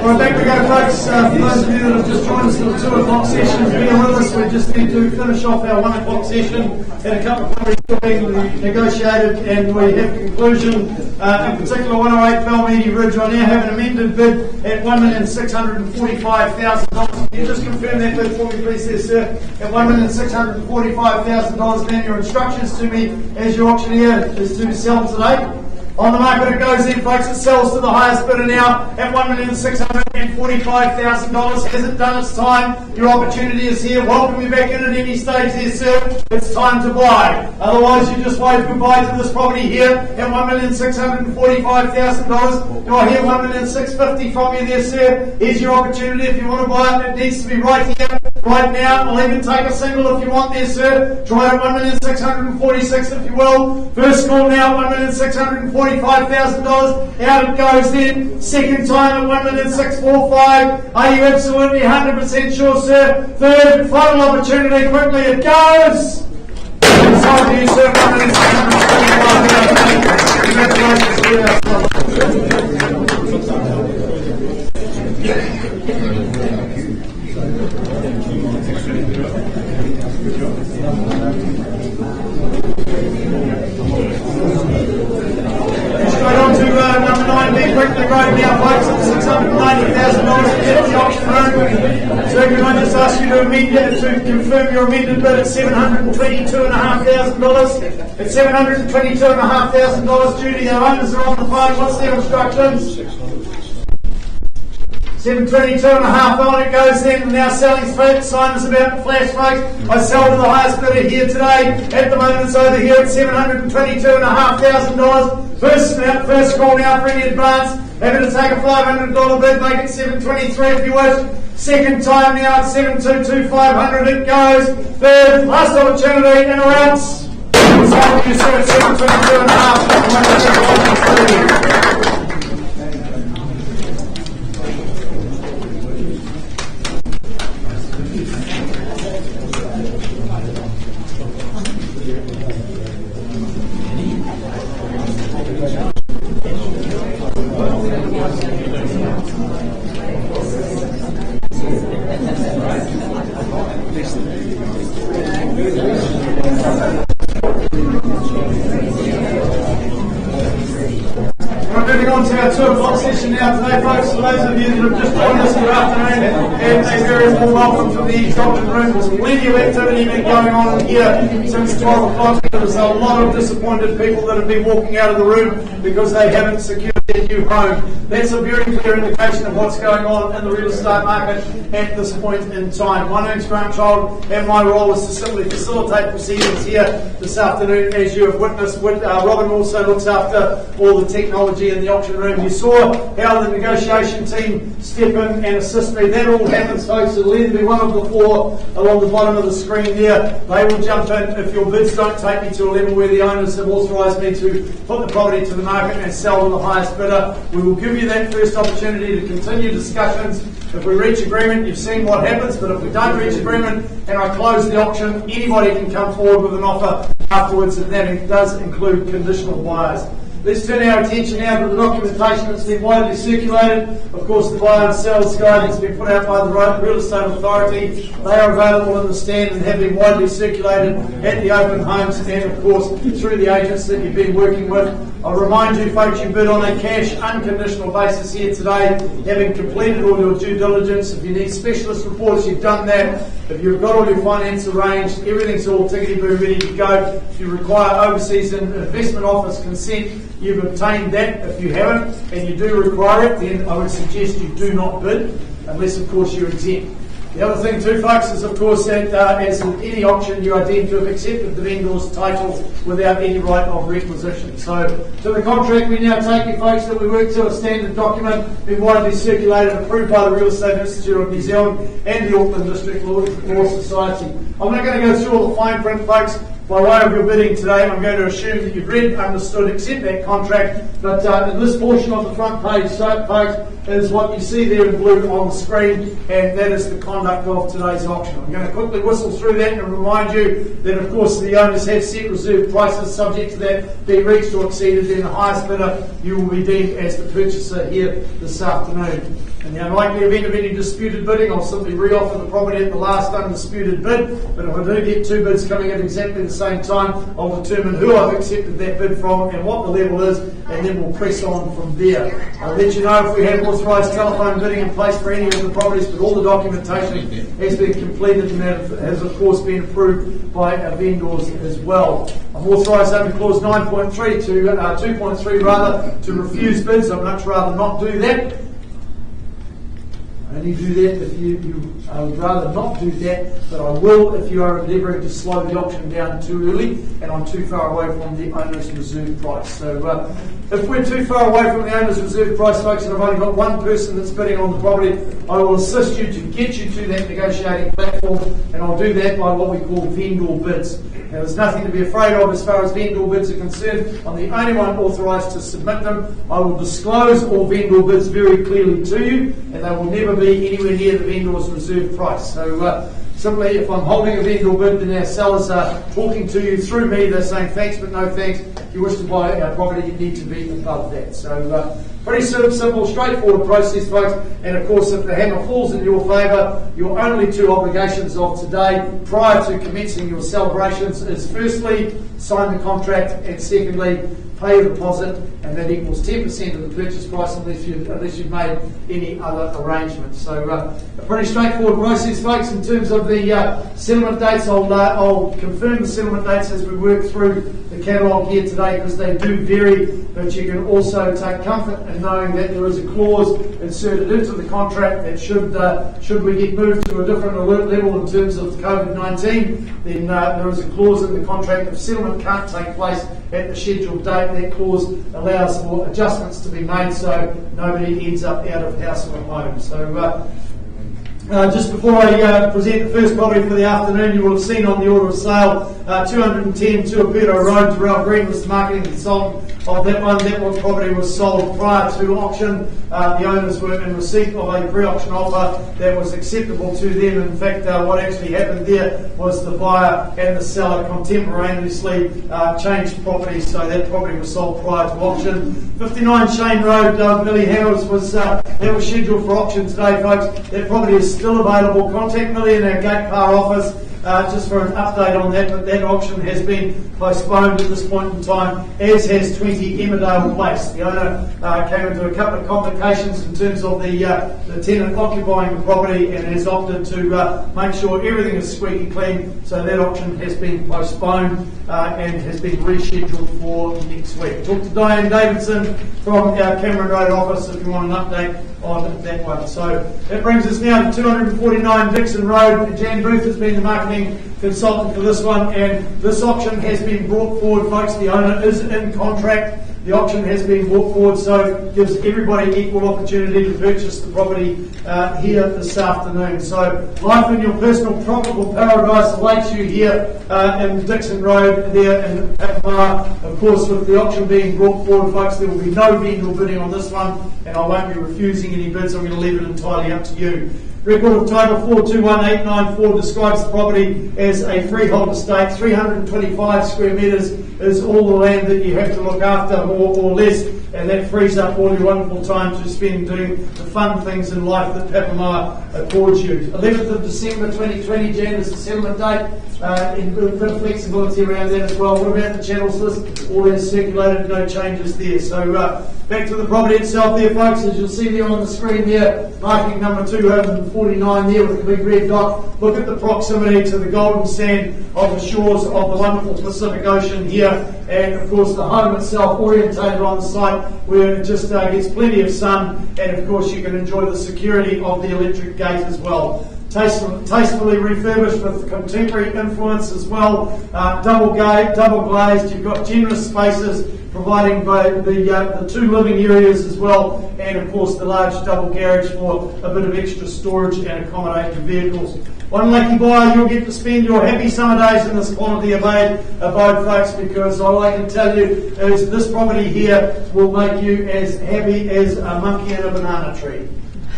Speaker 1: Well, back we go, folks. For those of you that have just joined us for the 2 o'clock session, bear with us. We just need to finish off our 1 o'clock session and a couple of properties being negotiated, and we have conclusion. In particular, 108 Belmedi Ridge. I now have an amended bid at $1,645,000. Can you just confirm that bid for me, please, there, sir? At $1,645,000. Then your instructions to me as your auctioneer is to sell today. On the market it goes in, folks. It sells to the highest bidder now at $1,645,000. Hasn't done its time. Your opportunity is here. Welcome you back in at any stage there, sir. It's time to buy. Otherwise, you just wave goodbye to this property here at $1,645,000. Do I hear $1,650,000 from you there, sir? Here's your opportunity. If you want to buy it, it needs to be right here, right now. I'll even take a single if you want there, sir. Try it at $1,646,000 if you will. First call now, $1,645,000. Out it goes then. Second time at $1,645,000. Are you absolutely 100% sure, sir? Third, final opportunity. Quickly it goes. It's on to you, sir. $1,645,000. Straight on to number 9, Wrinkly Road now, folks, at $690,000 to get the auction room. So can I just ask you to confirm your amended bid at $722,500? At $722,500, Judy, our owners are on the phone. What's their instructions? $722,500 on it goes then. Now selling sign is about to flash, folks. I sell to the highest bidder here today. At the moment it's over here at $722,500. First call now for any advance. Happy to take a $500 bid, make it $723,000 if you wish. Second time now at $722,500 it goes. Third, last opportunity and or else. It's on to you, sir, at $722,500. We're moving on to our 2 o'clock session now today, folks. For those of you that have just joined us, good afternoon and a very warm welcome to the auction room. There's plenty of activity been going on in here since 12 o'clock. There's a lot of disappointed people that have been walking out of the room because they haven't secured their new home. That's a very clear indication of what's going on in the real estate market at this point in time. My name's Grant Child and my role is to simply facilitate proceedings here this afternoon. As you have witnessed, Robin also looks after all the technology in the auction room. You saw how the negotiation team step in and assist me. That all happens, folks. It'll either be one of the 4 along the bottom of the screen there. They will jump in if your bids don't take me to a level where the owners have authorised me to put the property to the market and sell to the highest bidder. We will give you that first opportunity to continue discussions. If we reach agreement, you've seen what happens, but if we don't reach agreement and I close the auction, anybody can come forward with an offer afterwards, and that does include conditional buyers. let's turn our attention now to the documentation that's been widely circulated. Of course, the buy and sell guide has been put out by the Real Estate Authority. They are available in the stand and have been widely circulated at the open homes and, of course, through the agents that you've been working with. I'll remind you, folks, you bid on a cash, unconditional basis here today, having completed all your due diligence. If you need specialist reports, you've done that. If you've got all your finance arranged, everything's all tickety-boo ready to go. If you require overseas and investment office consent, you've obtained that. If you haven't, and you do require it, then I would suggest you do not bid, unless, of course, you're exempt. The other thing too, folks, is of course that as in any auction, you are deemed to have accepted the vendor's title without any right of requisition. So to the contract we now take you, folks, that we work to a standard document, been widely circulated, approved by the Real Estate Institute of New Zealand and the Auckland District Law Society. I'm not going to go through all the fine print, folks. By way of your bidding today, I'm going to assume that you've read, understood, accept that contract, but in this portion of the front page, is what you see there in blue on the screen, and that is the conduct of today's auction. I'm going to quickly whistle through that and remind you that, of course, the owners have set reserve prices. Subject to that being reached or exceeded, then the highest bidder, you will be deemed as the purchaser here this afternoon. In the unlikely event of any disputed bidding, I'll simply re-offer the property at the last undisputed bid. But if I do get two bids coming at exactly the same time, I'll determine who I've accepted that bid from and what the level is, and then we'll press on from there. I'll let you know if we have authorised telephone bidding in place for any of the properties, but all the documentation has been completed and that has, of course, been approved by our vendors as well. I'm authorised under clause 9.3 to 2.3 rather to refuse bids. I'd much rather not do that. I only do that if I would rather not do that, but I will if you are endeavouring to slow the auction down too early and I'm too far away from the owner's reserve price. So if we're too far away from the owner's reserve price, folks, and I've only got one person that's bidding on the property, I will assist you to get you to that negotiating platform, and I'll do that by what we call vendor bids. Now, there's nothing to be afraid of as far as vendor bids are concerned. I'm the only one authorised to submit them. I will disclose all vendor bids very clearly to you, and they will never be anywhere near the vendor's reserve price. So simply, if I'm holding a vendor bid, then our sellers are talking to you through me. They're saying thanks but no thanks. If you wish to buy our property, you need to be above that. So pretty simple, straightforward process, folks. And of course, if the hammer falls in your favour, your only two obligations of today, prior to commencing your celebrations, is firstly, sign the contract, and secondly, pay a deposit, and that equals 10% of the purchase price unless you've made any other arrangements. So a pretty straightforward process, folks. In terms of the settlement dates, I'll confirm the settlement dates as we work through the catalogue here today, because they do vary, but you can also take comfort in knowing that there is a clause inserted into the contract that should we get moved to a different alert level in terms of COVID-19, then there is a clause in the contract if settlement can't take place at the scheduled date. That clause allows for adjustments to be made so nobody ends up out of house or home. So just before I present the first property for the afternoon, you will have seen on the order of sale 210 Tuaputo Road. Ralph Green was the marketing consultant of that one. That one property was sold prior to auction. The owners were in receipt of a pre-auction offer that was acceptable to them. In fact, what actually happened there was the buyer and the seller contemporaneously changed properties, so that property was sold prior to auction. 59 Shane Road, Millie Howes was scheduled for auction today, folks. That property is still available. Contact Millie in our Gate Car office just for an update on that, but that auction has been postponed at this point in time, as has 20 Emmerdale Place. The owner came into a couple of complications in terms of the tenant occupying the property and has opted to make sure everything is squeaky clean, so that auction has been postponed and has been rescheduled for next week. Talk to Diane Davidson from our Cameron Road office if you want an update on that one. So that brings us now to 249 Dixon Road. Jan Booth has been the marketing consultant for this one, and this auction has been brought forward, folks. The owner is in contract. The auction has been brought forward, so it gives everybody equal opportunity to purchase the property here this afternoon. So life in your personal tropical paradise awaits you here in Dixon Road there in Patamara. Of course, with the auction being brought forward, folks, there will be no vendor bidding on this one, and I won't be refusing any bids. I'm going to leave it entirely up to you. Record of title 421894 describes the property as a freehold estate, 325 square metres is all the land that you have to look after, more or less, and that frees up all your wonderful time to spend doing the fun things in life that Papamoa accords you. 11th of December 2020, Jan, is the settlement date, and a bit of flexibility around that as well. What about the channels list? All that is circulated, no changes there. So back to the property itself there, folks, as you'll see there on the screen there, marking number 249 there with the big red dot. Look at the proximity to the golden sand of the shores of the wonderful Pacific Ocean here, and of course the home itself orientated on the site where it just gets plenty of sun, and of course you can enjoy the security of the electric gate as well. Tastefully refurbished with contemporary influence as well, double glazed. You've got generous spaces providing both the two living areas as well, and of course the large double garage for a bit of extra storage and accommodate your vehicles. One lucky buyer, you'll get to spend your happy summer days in this quality abode, folks, because all I can tell you is this property here will make you as happy as a monkey in a banana tree.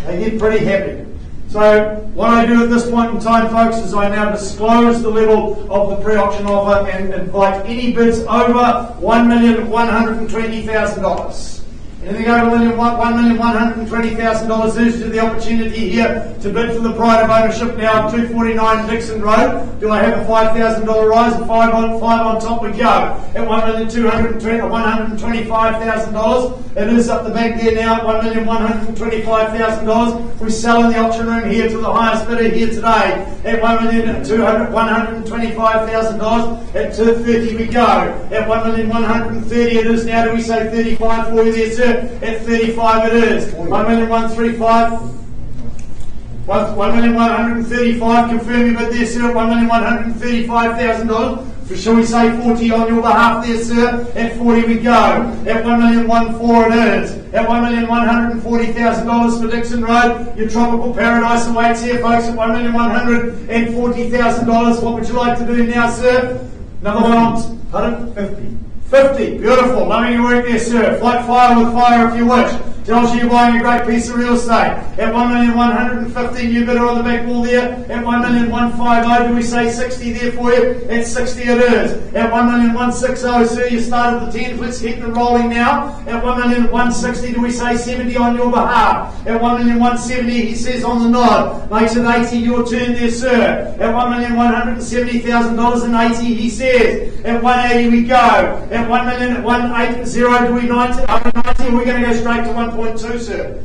Speaker 1: They get pretty happy. So what I do at this point in time, folks, is I now disclose the level of the pre-auction offer and invite any bids over $1,120,000. Anything over $1,120,000 gives you the opportunity here to bid for the pride of ownership now of 249 Dixon Road. Do I have a $5,000 rise and five on top we go? At $1,125,000. It is up the back there now at $1,125,000. We sell in the auction room here to the highest bidder here today at $1,125,000. At $230 we go. At $1,130,000 it is now. Do we say 35 for you there, sir? At 35 it is. $1,135,000. Confirm your bid there, sir. At $1,135,000. Shall we say 40 on your behalf there, sir? At 40 we go. At $1,104,000 it is. At $1,140,000 for Dixon Road. Your tropical paradise awaits here, folks, at $1,140,000. What would you like to do now, sir? Another one on, pardon? 50. Beautiful. Loving your work there, sir. Fight fire with fire if you wish. Tells you you're buying a great piece of real estate. At $1,115,000, you bidder on the back wall there. At $1,150,000, do we say 60 there for you? At 60 it is. At $1,160,000, sir, you started the 10. Let's keep them rolling now. At $1,160,000, do we say 70 on your behalf? At $1,170,000, he says on the nod. Makes it 80, your turn there, sir. At $1,170,000 and 80, he says. At $180,000 we go. At $1,180,000, do we 90? Over 90, we're going to go straight to 1.2, sir.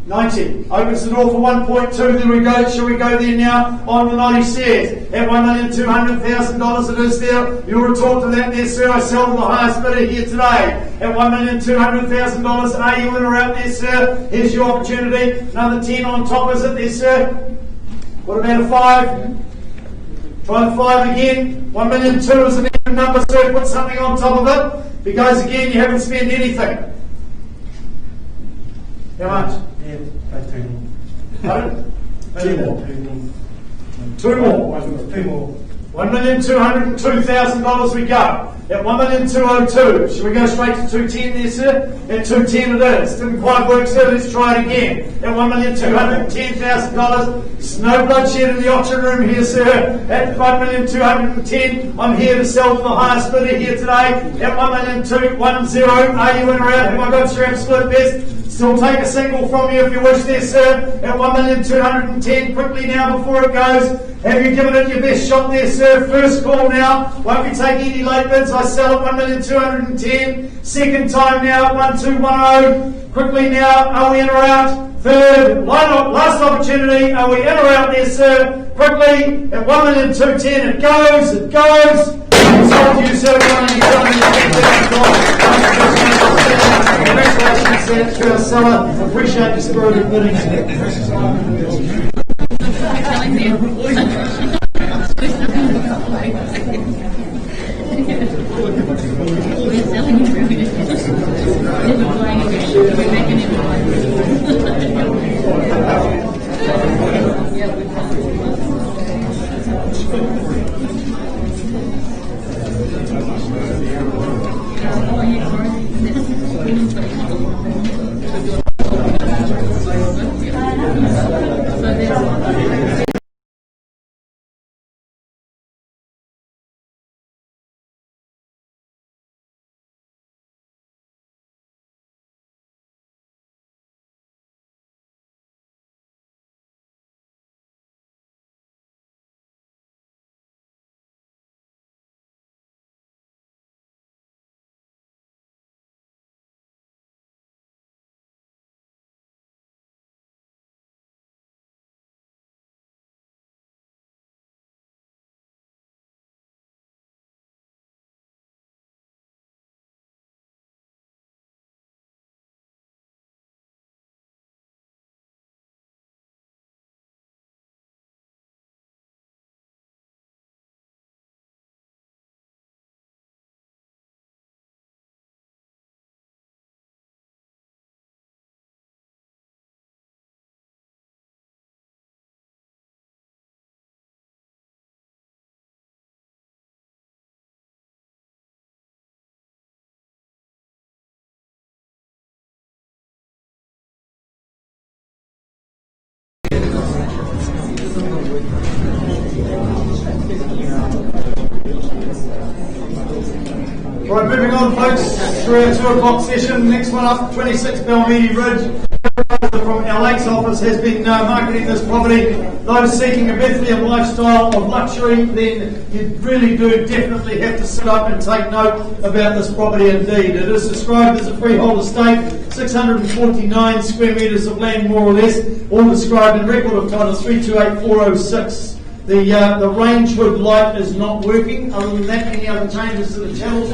Speaker 1: 90. Opens the door for 1.2. There we go. Shall we go there now? On the 90 says. At $1,200,000 it is there. You'll retort to that there, sir. I sell to the highest bidder here today. At $1,200,000. Are you in or out there, sir? Here's your opportunity. Another 10 on top, is it there, sir? What about a 5? Try the 5 again. $1,200,000 is an even number, sir. Put something on top of it. If it goes again, you haven't spent anything. How much? Pardon? Two more. $1,202,000 we go. At $1,202,000. Shall we go straight to 210 there, sir? At 210 it is. Didn't quite work, sir. Let's try it again. At $1,210,000. There's no bloodshed in the auction room here, sir. At $1,210,000. I'm here to sell to the highest bidder here today. At $1,210,000. Are you in or out? Have I got your absolute best? Still take a single from you if you wish there, sir. At $1,210,000. Quickly now before it goes. Have you given it your best shot there, sir? First call now. Won't be taking any late bids. I sell at $1,210,000. Second time now at $1,210,000. Quickly now. Are we in or out? Third. Last opportunity. Are we in or out there, sir? Quickly. At $1,210,000. It goes. It goes. Sold to you, sir. Congratulations to our seller. Appreciate the spirit of bidding.
Speaker 7: So
Speaker 1: Right, moving on, folks, through our 2 o'clock session. Next one up, 26 Belmedi Ridge. From our Lakes office has been marketing this property. Those seeking a Bethlehem lifestyle of luxury, then you really do definitely have to sit up and take note about this property indeed. It is described as a freehold estate, 649 square metres of land more or less, all described in record of title 328406. The range hood light is not working. Other than that, any other changes to the channels?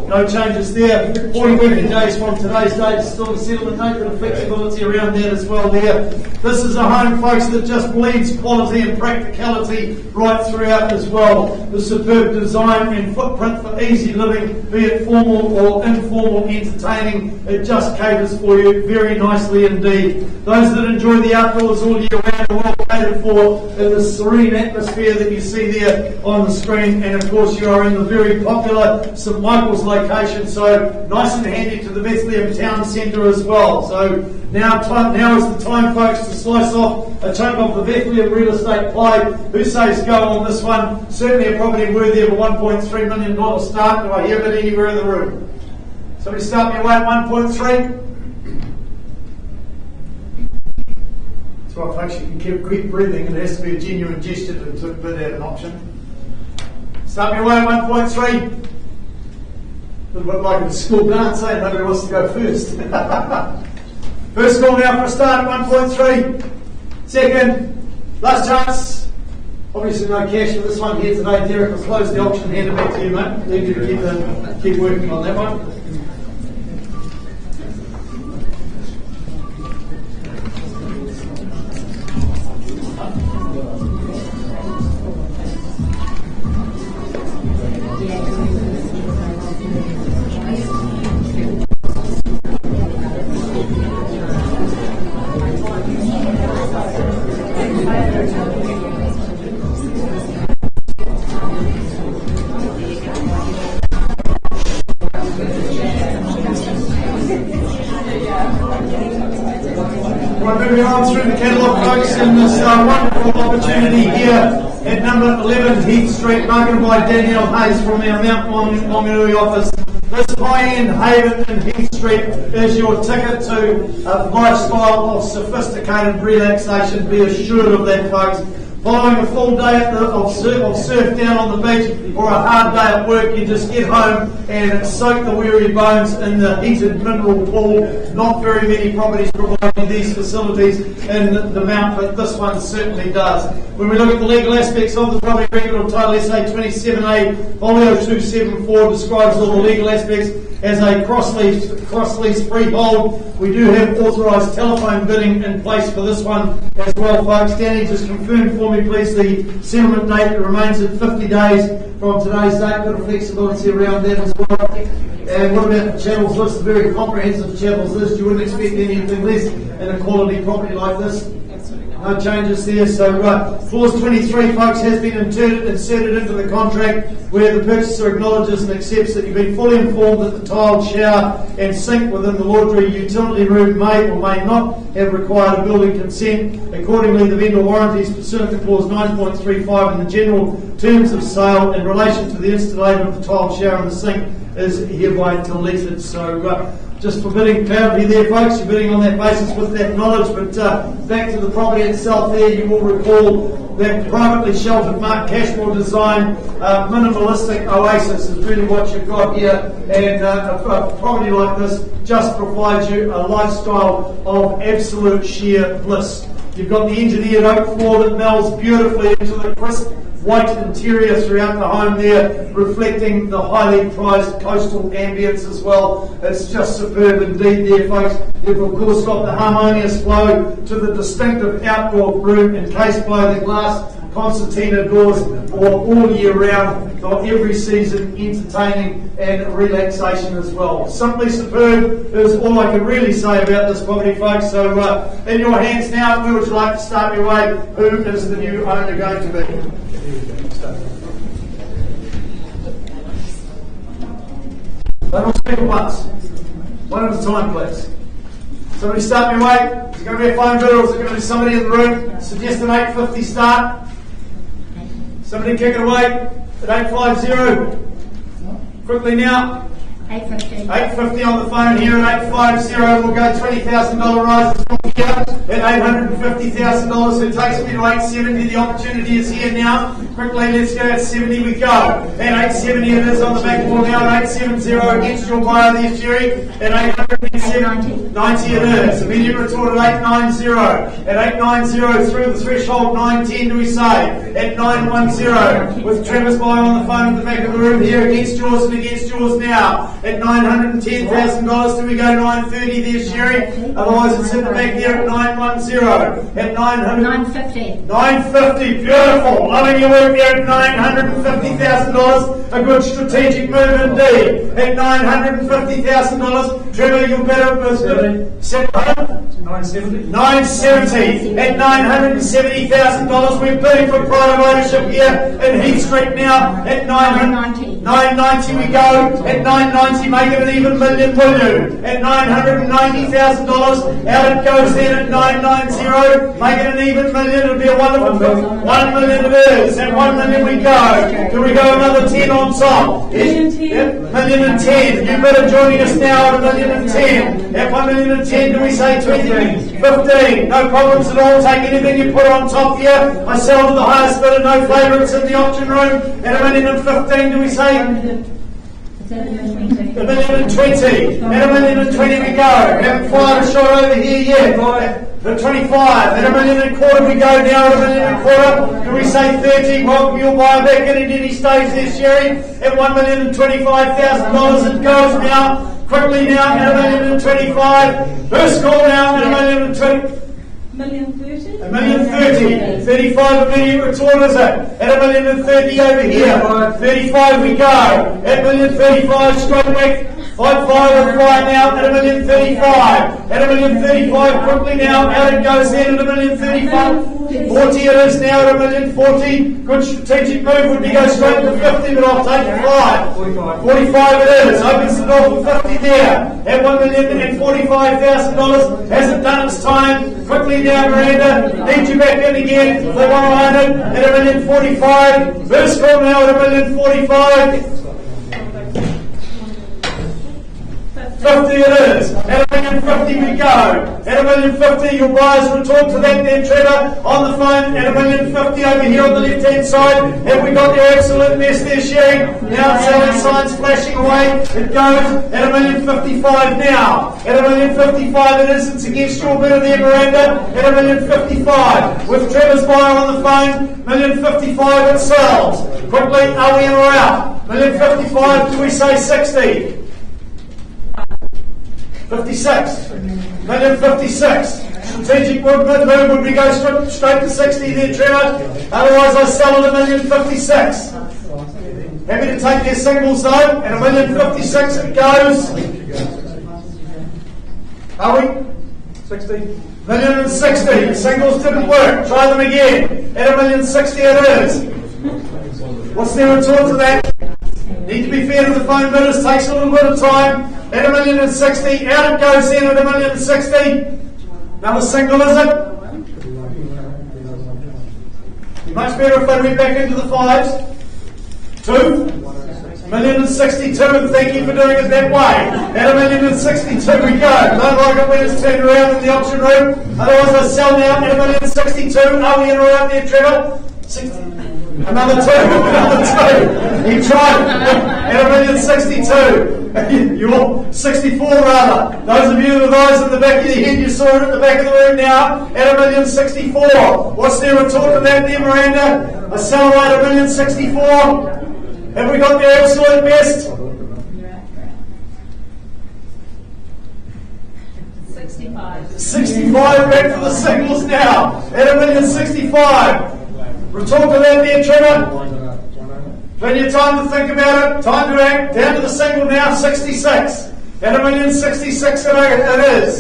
Speaker 1: No changes there. 40 working days from today's date, still a settlement date, but a flexibility around that as well there. This is a home, folks, that just bleeds quality and practicality right throughout as well. The superb design and footprint for easy living, be it formal or informal entertaining, it just caters for you very nicely indeed. Those that enjoy the outdoors all year round are well catered for in the serene atmosphere that you see there on the screen, and of course you are in the very popular St Michael's location, so nice and handy to the Bethlehem town centre as well. So now is the time, folks, to slice off a chunk of the Bethlehem real estate pie. Who says go on this one? Certainly a property worthy of a $1.3 million start. Do I hear it anywhere in the room? Somebody start me away at 1.3? That's right, folks, you can keep breathing, and it has to be a genuine gesture to put out an option. Start me away at 1.3. A little bit like a school dance, eh? Nobody wants to go first. First call now for a start at 1.3. Second, last chance. Obviously no cash for this one here today. Derek will close the auction and hand it back to you, mate. Need you to keep working on that one. Moving on through the catalogue, folks, in this wonderful opportunity here at number 11 Heath Street, marketed by Danielle Hayes from our Mount Maunganui office. This high-end haven in Heath Street is your ticket to a lifestyle of sophisticated relaxation. Be assured of that, folks. Following a full day of surf down on the beach or a hard day at work, you just get home and soak the weary bones in the heated mineral pool. Not very many properties providing these facilities in the Mount, but this one certainly does. When we look at the legal aspects of the property, record of title SA 27A, folio 274 describes all the legal aspects as a cross-lease freehold. We do have authorised telephone bidding in place for this one as well, folks. Danny, just confirm for me, please, the settlement date remains at 50 days from today's date. Bit of flexibility around that as well. And what about the channels list? A very comprehensive channels list. You wouldn't expect anything less in a quality property like this. No changes there. So clause 23, folks, has been inserted into the contract where the purchaser acknowledges and accepts that you've been fully informed that the tiled shower and sink within the laundry utility room may or may not have required a building consent. Accordingly, the vendor warranties pursuant to clause 9.35 in the general terms of sale in relation to the installation of the tiled shower and the sink is hereby deleted. So just for bidding clarity there, folks, you're bidding on that basis with that knowledge. But back to the property itself there, you will recall that privately sheltered Mark Cashmore design, minimalistic oasis is really what you've got here. And a property like this just provides you a lifestyle of absolute sheer bliss. You've got the engineered oak floor that melds beautifully into the crisp white interior throughout the home there, reflecting the highly prized coastal ambience as well. It's just superb indeed there, folks. You've of course got the harmonious flow to the distinctive outdoor room encased by the glass concertina doors all year round, for every season entertaining and relaxation as well. Simply superb is all I can really say about this property, folks. So in your hands now, where would you like to start your way? Who is the new owner going to be? Don't all speak at once. One at a time, please. Somebody start me away. Is it going to be a phone bidder or is it going to be somebody in the room? Suggest an 8:50 start. Somebody kick it away at 850. Quickly now.
Speaker 5: 850.
Speaker 1: 850 on the phone here at 850. We'll go $20,000 rises from here at $850,000. So it takes me to 870. The opportunity is here now. Quickly, let's go at 70 we go. At 870 it is on the back wall now at 870 against your buyer there, Sherry. At 890 it is. Immediate retort at 890. At 890 through the threshold, 910 do we say. At 910 with Travis buyer on the phone at the back of the room here against yours and against yours now. At $910,000 do we go 930 there, Sherry. Otherwise it's in the back there at 910. At
Speaker 5: 950.
Speaker 1: 950, beautiful. Loving your work there at $950,000. A good strategic move indeed. At $950,000, Trevor, you're better with
Speaker 6: 970.
Speaker 1: 970. At $970,000, we're bidding for pride of ownership here in Heath Street now. At 990 we go. At 990, make it an even million, will you? At $990,000, out it goes then at 990. Make it an even million. It'll be a wonderful 1 million it is. At 1 million we go. Do we go another 10 on top? Yes. Yep. 1,010,000. You better joining us now at 1,010,000. At 1,010,000, do we say 20? 15. No problems at all. Take anything you put on top here. I sell to the highest bidder. No favourites in the auction room. At 1,015,000, do we say? 1,020,000. At 1,020,000 we go. Haven't fired a shot over here yet. At 25. At 1,025,000 we go now. At 1,025,000. Do we say 30? Welcome your buyer back in and he stays there, Sherry. At $1,025,000 it goes now. Quickly now. At 1,025,000. First call now. At 1,020,000. 1,030,000. 35 immediate retort is it? At 1,030,000 over here. 35 we go. At 1,035,000 straight back. 5 with right now at 1,035,000. At 1,035,000 quickly now. Out it goes then at 1,035,000. 40 it is now at 1,040,000. Good strategic move would be go straight to 50, but I'll take 5. 45 it is. Opens the door for 50 there. At $1,045,000. Hasn't done its time. Quickly now, Miranda. Need you back in again. The 100 at 1,045,000. First call now at 1,045,000. 50 it is. At 1,050,000 we go. At 1,050,000 your buyers will talk to that then, Trevor, on the phone. At 1,050,000 over here on the left hand side. Have we got your absolute best there, Sherry? Now selling signs flashing away. It goes at 1,055,000 now. At 1,055,000 it is. It's against your bidder there, Miranda. At 1,055,000 with Trevor's buyer on the phone. 1,055,000 it sells. Quickly, are we in or out? 1,055,000, do we say 60? 56. 1,056. Strategic move would we go straight to 60 there, Trevor? Otherwise I sell at 1,056,000. Happy to take their singles though. At 1,056,000 it goes. Are we? 60. 1,060,000. Singles didn't work. Try them again. At 1,060,000 it is. What's their retort to that? Need to be fair to the phone bidders. Takes a little bit of time. At 1,060,000, out it goes in at 1,060,000. Another single, is it? Much better if they went back into the fives. 2. 1,062,000, and thank you for doing it that way. At 1,062,000 we go. Don't like it when it's turned around in the auction room. Otherwise I sell now at 1,062,000. Are we in or out there, Trevor? 60. Another 2. He tried at 1,062,000. You're 64 rather. Those of you with eyes in the back of your head, you saw it at the back of the room now at 1,064,000. What's their retort to that there, Miranda? I sell right at 1,064,000. Have we got their absolute best? 65 back for the singles now at 1,065,000. Retort to that there, Trevor. Plenty of time to think about it. Time to act. Down to the single now, 66. At 1,066,000 it is.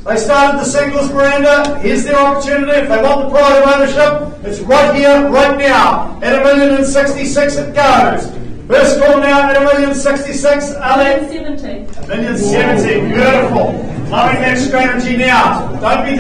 Speaker 1: They started the singles, Miranda. Here's their opportunity. If they want the pride of ownership, it's right here, right now. At 1,066,000 it goes. First call now at 1,066,000.
Speaker 5: 1,070.
Speaker 1: 1,070. Beautiful. Loving that strategy now. Don't be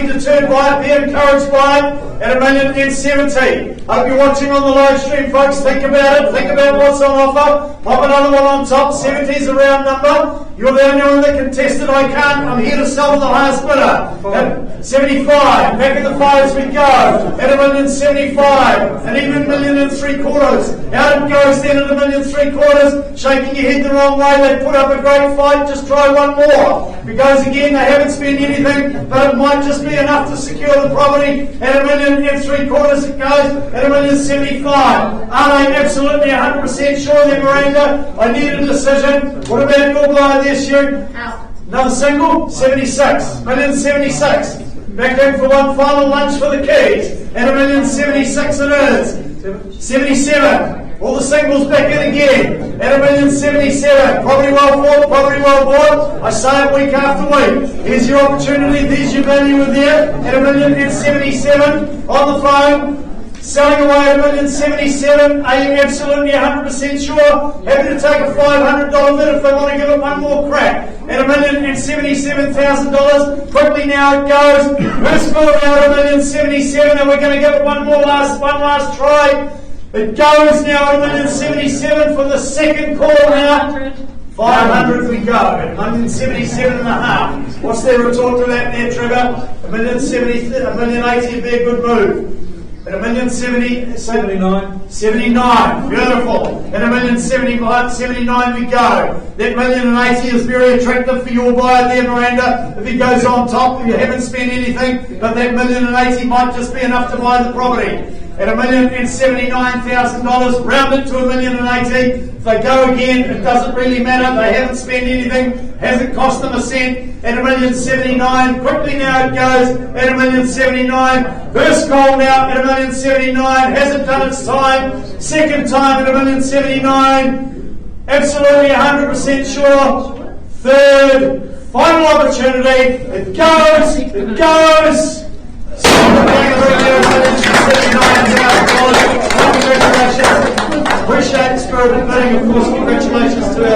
Speaker 1: deterred by it, be encouraged by it. At $1,070,000. Hope you're watching on the live stream, folks. Think about it. Think about what's on offer. Pop another one on top. 70 is a round number. You're the only one that contested. I can't. I'm here to sell to the highest bidder. At 75. Back in the fives we go. At $1,075,000. And even $1,350,000. Out it goes then at $1,350,000. Shaking your head the wrong way. They put up a great fight. Just try one more. If it goes again, they haven't spent anything, but it might just be enough to secure the property. At $1,350,000 it goes. At $1,075,000. Are they absolutely 100% sure then, Miranda? I need a decision. What about your buyer there, Stu?
Speaker 5: Out.
Speaker 1: Another single? 76. $1,076,000. Back in for one final lunch for the kids. At $1,076,000 it is. 77. All the singles back in again. At $1,077,000. Probably well fought, probably well bought. I say it week after week. Here's your opportunity, there's your value in there. At $1,077,000 on the phone. Selling away at $1,077,000. Are you absolutely 100% sure? Happy to take a $500 bid if they want to give it one more crack. At $1,077,000. Quickly now it goes. First fill now at $1,077,000, and we're going to give it one last try. It goes now at $1,077,000 for the second call now. 500 we go at $1,077,500. What's their retort to that there, Trevor? $1,080,000 would be a good move. At $1,079,000. 79. Beautiful. At $1,079,000 we go. That $1,080,000 is very attractive for your buyer there, Miranda. If he goes on top, if you haven't spent anything, but that $1,080,000 might just be enough to buy the property. At $1,079,000, round it to $1,080,000. If they go again, it doesn't really matter. They haven't spent anything. Hasn't cost them a cent. At $1,079,000, quickly now it goes. At $1,079,000, first call now at $1,079,000. Hasn't done its time. Second time at $1,079,000. Absolutely 100% sure. Third, final opportunity. It goes. It goes. Congratulations. Appreciate the spirit of bidding, of course. Congratulations to our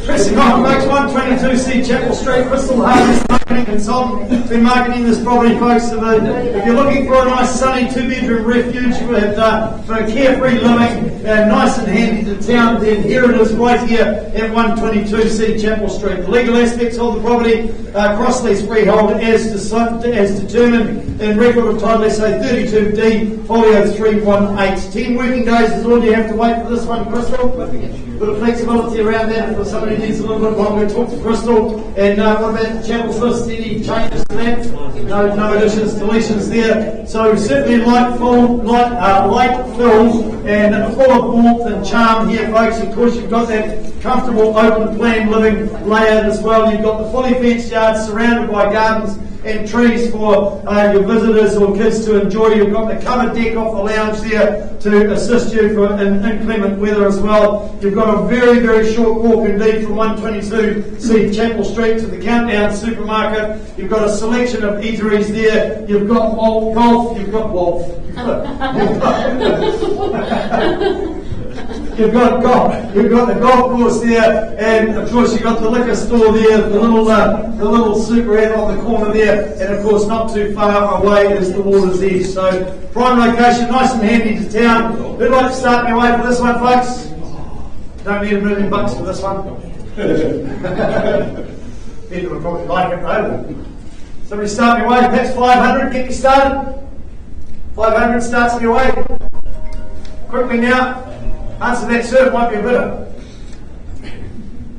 Speaker 1: Pressing on, folks, 122C Chapel Street, Crystal Harvest Marketing Consultant. Been marketing this property, folks. If you're looking for a nice sunny two-bedroom refuge with for carefree living, nice and handy to town, then here it is right here at 122C Chapel Street. The legal aspects of the property, cross-lease freehold as determined in record of title SA 32D, folio 318. 10 working days is all you have to wait for this one, Crystal. Bit of flexibility around that for somebody who needs a little bit longer. Talk to Crystal. And what about the Chapel's list? Any changes to that? No additions, deletions there. So certainly light fill, and full of warmth and charm here, folks. Of course, you've got that comfortable open plan living layout as well. You've got the fully fenced yard surrounded by gardens and trees for your visitors or kids to enjoy. You've got the covered deck off the lounge there to assist you in inclement weather as well. You've got a very, very short walk indeed from 122C Chapel Street to the Countdown supermarket. You've got a selection of eateries there. You've got golf. You've got golf. You've got golf. You've got the golf course there, and of course you've got the liquor store there, the little superette on the corner there, and of course not too far away is the water's edge. So prime location, nice and handy to town. Who'd like to start me away for this one, folks? Don't need $1 million for this one. People would probably like it though. Somebody start me away. Perhaps 500. Get me started. 500 starts me away. Quickly now. Answer that, sir. It might be a bidder.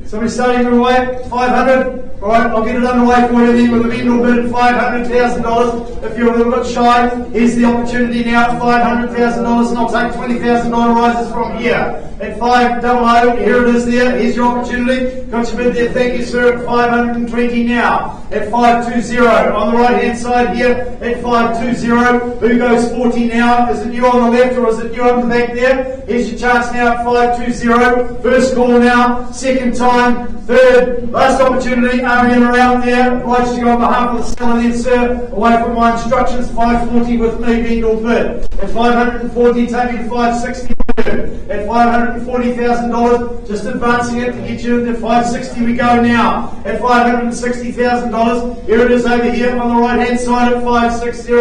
Speaker 1: Somebody starting me away. 500. All right, I'll get it underway for you then with a vendor bid at $500,000. If you're a little bit shy, here's the opportunity now at $500,000, and I'll take $20,000 rises from here. At 500, here it is there. Here's your opportunity. Got your bid there. Thank you, sir. At 520 now. At 520 on the right hand side here. At 520. Who goes 40 now? Is it you on the left or is it you on the back there? Here's your chance now at 520. First call now. Second time. Third. Last opportunity. Are you around there? Obliged to go on behalf of the seller there, sir. Away from my instructions. 540 with me. Vendor bid. At 540, take me to 560. At $540,000, just advancing it to get you to 560 we go now. At $560,000, here it is over here on the right hand side at 560.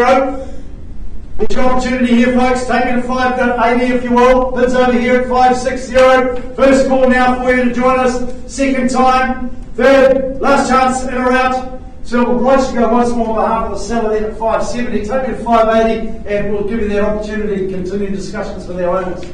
Speaker 1: It's your opportunity here, folks. Take it to 580 if you will. Bids over here at 560. First call now for you to join us. Second time. Third. Last chance in or out. So we'll obliged to go once more on behalf of the seller then at 570. Take it to 580 and we'll give you that opportunity to continue discussions with our owners.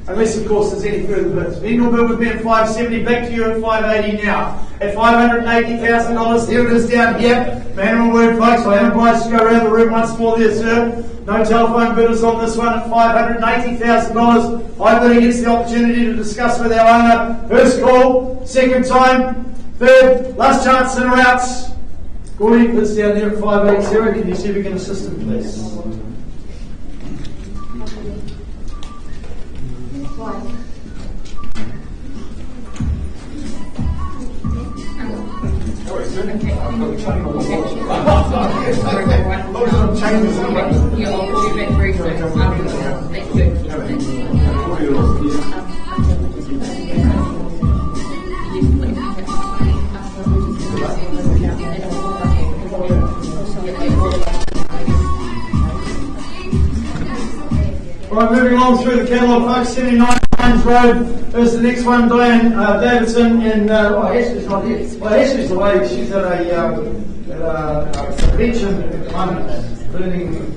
Speaker 1: Unless, of course, there's any further bids. Vendor bid would be at 570. Back to you at 580 now. At $580,000, here it is down here. Man on word, folks. I am obliged to go around the room once more there, sir. No telephone bidders on this one at $580,000. High bidder gets the opportunity to discuss with our owner. First call, second time, third, last chance in or outs. Gordy, bids down there at 580. Can you see if we can assist him, please? Alright, moving along through the catalogue, folks. 79 Pines Road is the next one. Diane Davidson and Ashley's not here. Well, Ashley's away. She's at a beach in learning.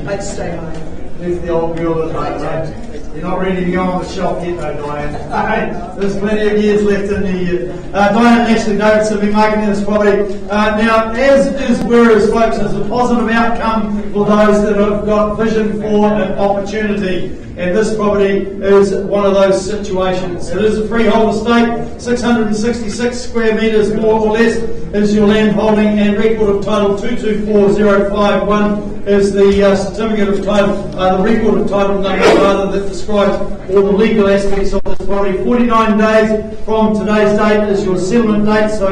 Speaker 4: I'd stay home.
Speaker 1: Leave the old girl at home, right? You're not ready to go on the shelf yet, though, Diane. There's plenty of years left in the year. Diane and Ashley Davidson will be making this property. Now, as is whereas, folks, there's a positive outcome for those that have got vision for an opportunity. And this property is one of those situations. It is a freehold estate, 666 square metres more or less is your land holding, and record of title 224051 is the certificate of title, the record of title number rather that describes all the legal aspects of this property. 49 days from today's date is your settlement date, so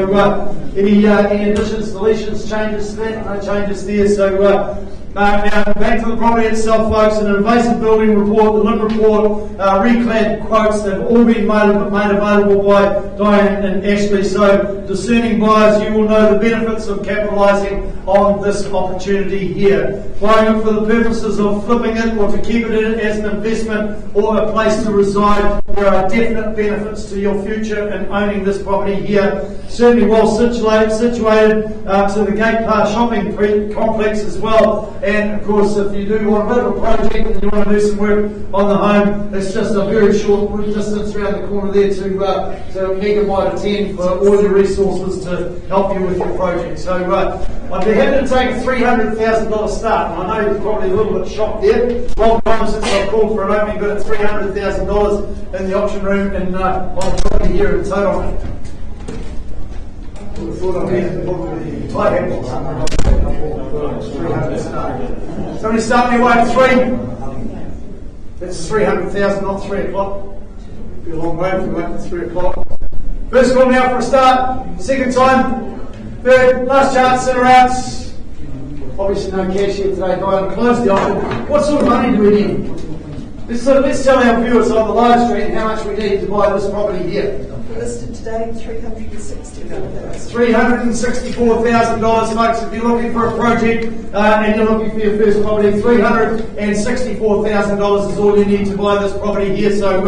Speaker 1: any additions, deletions, changes to that, no changes there. So now, back to the property itself, folks. An invasive building report, the LIM report, reclad quotes, they've all been made available by Diane and Ashley. So, discerning buyers, you will know the benefits of capitalising on this opportunity here. Buying it for the purposes of flipping it or to keep it in as an investment or a place to reside, there are definite benefits to your future in owning this property here. Certainly well situated to the Gate Park shopping complex as well. And of course, if you do want a bit of a project and you want to do some work on the home, it's just a very short distance around the corner there to Mega Mitre 10 for all your resources to help you with your project. So I'd be happy to take a $300,000 start. And I know you're probably a little bit shocked there. Long time since I've called for an opening, but it's $300,000 in the auction room and on the property here in total. thought I needed probably tight head or something. 300 start. Somebody start me away at 3. That's 300,000, not 3 o'clock. Be a long way if we went to 3 o'clock. First call now for a start. Second time. Third. Last chance, center outs. Obviously no cash here today. Go out and close the auction. What sort of money do we need? Let's tell our viewers on the live stream how much we need to buy this property here.
Speaker 4: Listed today, $364,000.
Speaker 1: $364,000, folks. If you're looking for a project and you're looking for your first property, $364,000 is all you need to buy this property here. So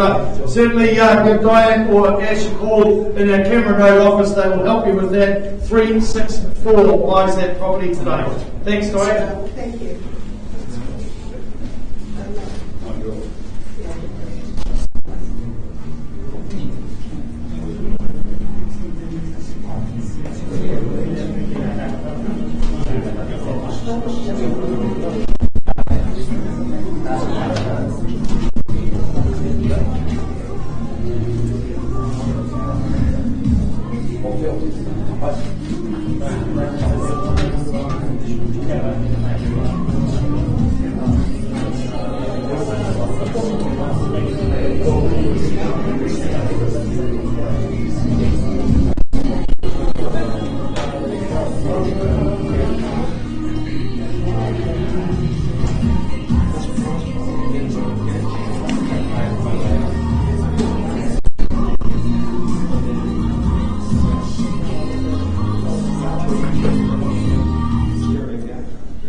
Speaker 1: certainly give Diane or Ash a call in our Cameron Road office. They will help you with that. 364 buys that property today. Thanks, Diane.
Speaker 4: Thank you.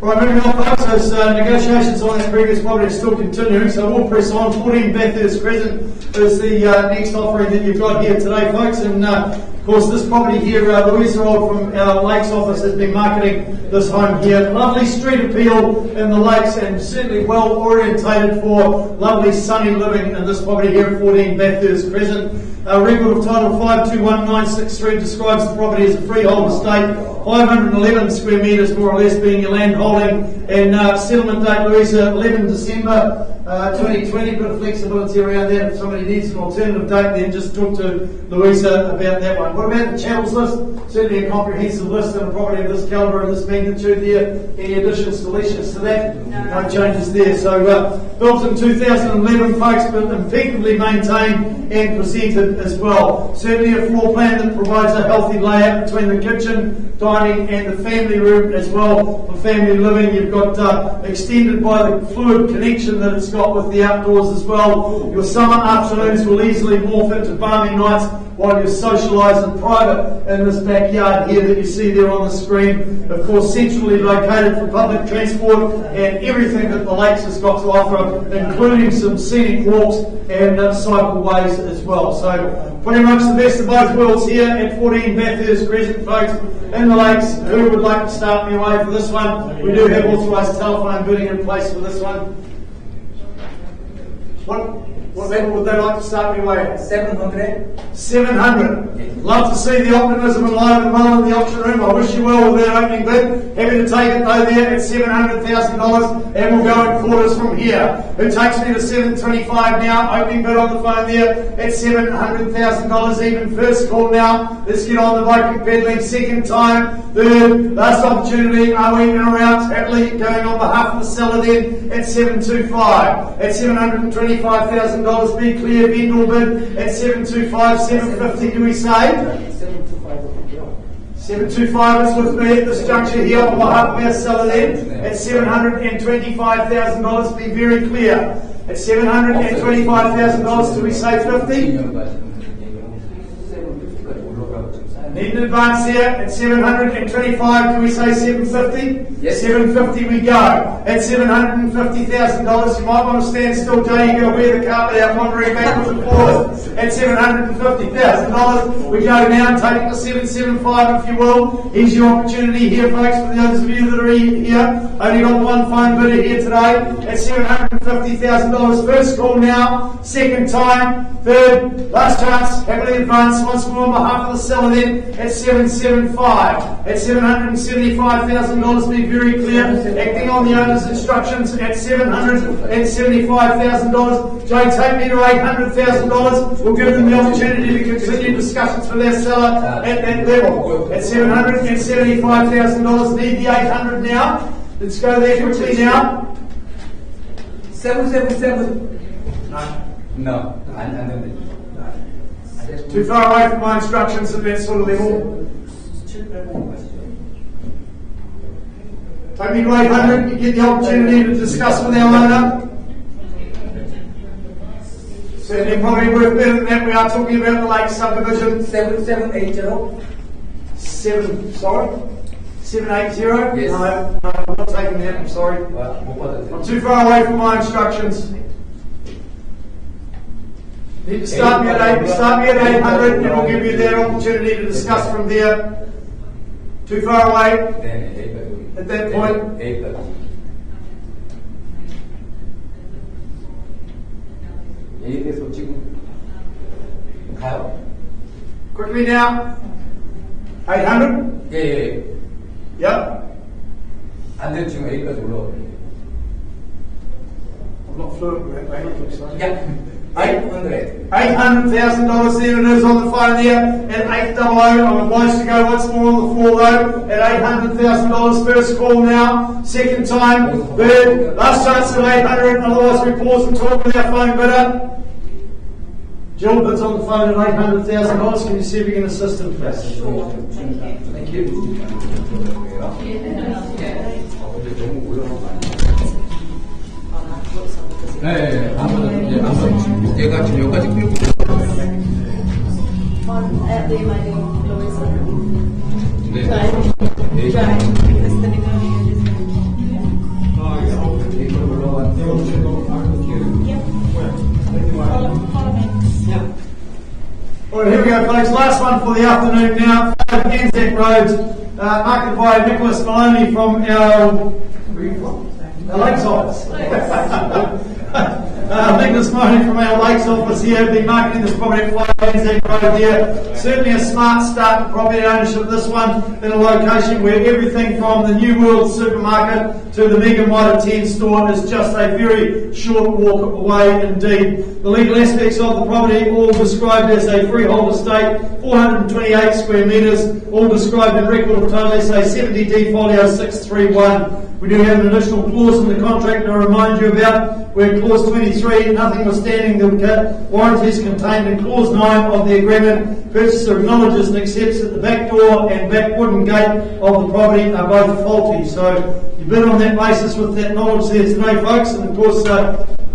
Speaker 1: Right, moving on, folks. Those negotiations on that previous property are still continuing, so we'll press on. 14 Bathurst Crescent is the next offering that you've got here today, folks. And of course, this property here, Louisa Old from our Lakes office has been marketing this home here. Lovely street appeal in the Lakes and certainly well orientated for lovely sunny living in this property here at 14 Bathurst Crescent. Record of title 521963 describes the property as a freehold estate, 511 square metres more or less being your land holding, and settlement date, Louisa, 11 December 2020. Bit of flexibility around that. If somebody needs an alternative date, then just talk to Louisa about that one. What about the channels list? Certainly a comprehensive list on a property of this calibre and this magnitude here. Any additions, deletions to that? No changes there. So built in 2011, folks, but effectively maintained and presented as well. Certainly a floor plan that provides a healthy layout between the kitchen, dining and the family room as well for family living. You've got extended by the fluid connection that it's got with the outdoors as well. Your summer afternoons will easily morph into balmy nights while you socialise in private in this backyard here that you see there on the screen. Of course, centrally located for public transport and everything that the Lakes has got to offer, including some scenic walks and cycleways as well. So pretty much the best of both worlds here at 14 Bathurst Crescent, folks, in the Lakes. Who would like to start me away for this one? We do have authorised telephone bidding in place for this one. What level would they like to start me away at?
Speaker 7: 700.
Speaker 1: 700. Love to see the optimism alive and well in the auction room. I wish you well with that opening bid. Happy to take it though there at $700,000 and we'll go in quarters from here. It takes me to $725 now. Opening bid on the phone there at $700,000 even. First call now. Let's get on the voting peddling. Second time. Third. Last opportunity. Are we in and around? Happily going on behalf of the seller then at $725. At $725,000. Be clear, bid or bid at $725, $750, do we say? 725 is with me at this juncture here on behalf of our seller then at $725,000. Be very clear. At $725,000, do we say 50? Need an advance here at 725. Do we say 750?
Speaker 7: Yes.
Speaker 1: 750 we go. At $750,000, you might want to stand still, Jay. You're going to wear the carpet out, wandering backwards and forwards. At $750,000, we go now. Take it to 775, if you will. Here's your opportunity here, folks. For those of you that are here, only got one phone bidder here today. At $750,000, first call now. Second time. Third, last chance. Happily advance once more on behalf of the seller then. at 775. At $775,000, be very clear. Acting on the owner's instructions at $775,000. Joe, take me to $800,000. We'll give them the opportunity to continue discussions with their seller at that level. At $775,000, need the 800 now. Let's go there quickly now.
Speaker 7: 777.
Speaker 3: No.
Speaker 1: Too far away from my instructions at that sort of level. Take me to 800, you get the opportunity to discuss with our owner. Certainly probably worth better than that. We are talking about the lake subdivision.
Speaker 7: 7780.
Speaker 1: 780?
Speaker 7: Yes.
Speaker 1: No, I'm not taking that, I'm sorry. I'm too far away from my instructions. Need to start me at 800 and we'll give you that opportunity to discuss from there. Too far away at that point. Quickly now. 800?
Speaker 7: 예.
Speaker 1: Yep.
Speaker 7: 안 돼, 지금 A까지 올라오네.
Speaker 1: I'm not fluent with that language, so.
Speaker 7: 야, 800.
Speaker 1: $800,000 there it is on the phone there at 800. I'm obliged to go once more on the floor though at $800,000. First call now, second time, third, last chance at 800. Otherwise we pause and talk with our phone bidder. Jill bids on the phone at $800,000. Can you see if you can assist him, please? Thank you.
Speaker 7: 네, 한번 얘가 지금 여기까지 끌고
Speaker 1: Alright, here we go, folks. Last one for the afternoon now. Anzac Road, marketed by Nicholas Maloney from our Lakes office. Nicholas Maloney from our Lakes office here, been marketing this property at 5 Anzac Road here. Certainly a smart start in property ownership, this one in a location where everything from the New World supermarket to the Mega Mitre 10 store is just a very short walk away indeed. The legal aspects of the property all described as a freehold estate, 428 square metres, all described in record of title SA 70D folio 631. We do have an additional clause in the contract to remind you about, where clause 23, notwithstanding the warranties contained in clause 9 of the agreement, purchaser acknowledges and accepts that the back door and back wooden gate of the property are both faulty. So you bid on that basis with that knowledge there today, folks, and of course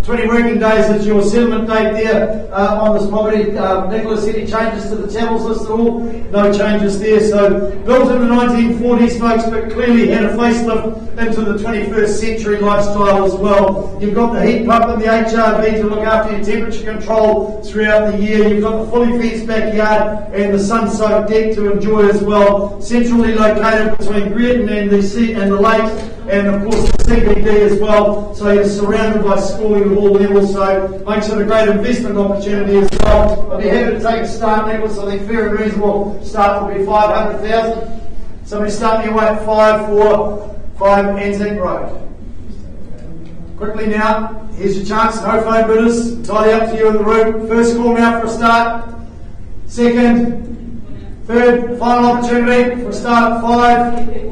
Speaker 1: 20 working days is your settlement date there on this property. Nicholas, any changes to the channels list at all? No changes there. So built in the 1940s, folks, but clearly had a facelift into the 21st century lifestyle as well. You've got the heat pump and the HRV to look after your temperature control throughout the year. You've got the fully fenced backyard and the sun-soaked deck to enjoy as well. Centrally located between Greaton and the sea and the lake, and of course the CBD as well. So you're surrounded by schooling at all levels, so makes it a great investment opportunity as well. I'd be happy to take a start, Nicholas. I think fair and reasonable start will be 500,000. Somebody start me away at 5 for 5 Anzac Road. Quickly now, here's your chance. No phone bidders. Entirely up to you in the room. First call now for a start. Second, third, final opportunity for a start at 5.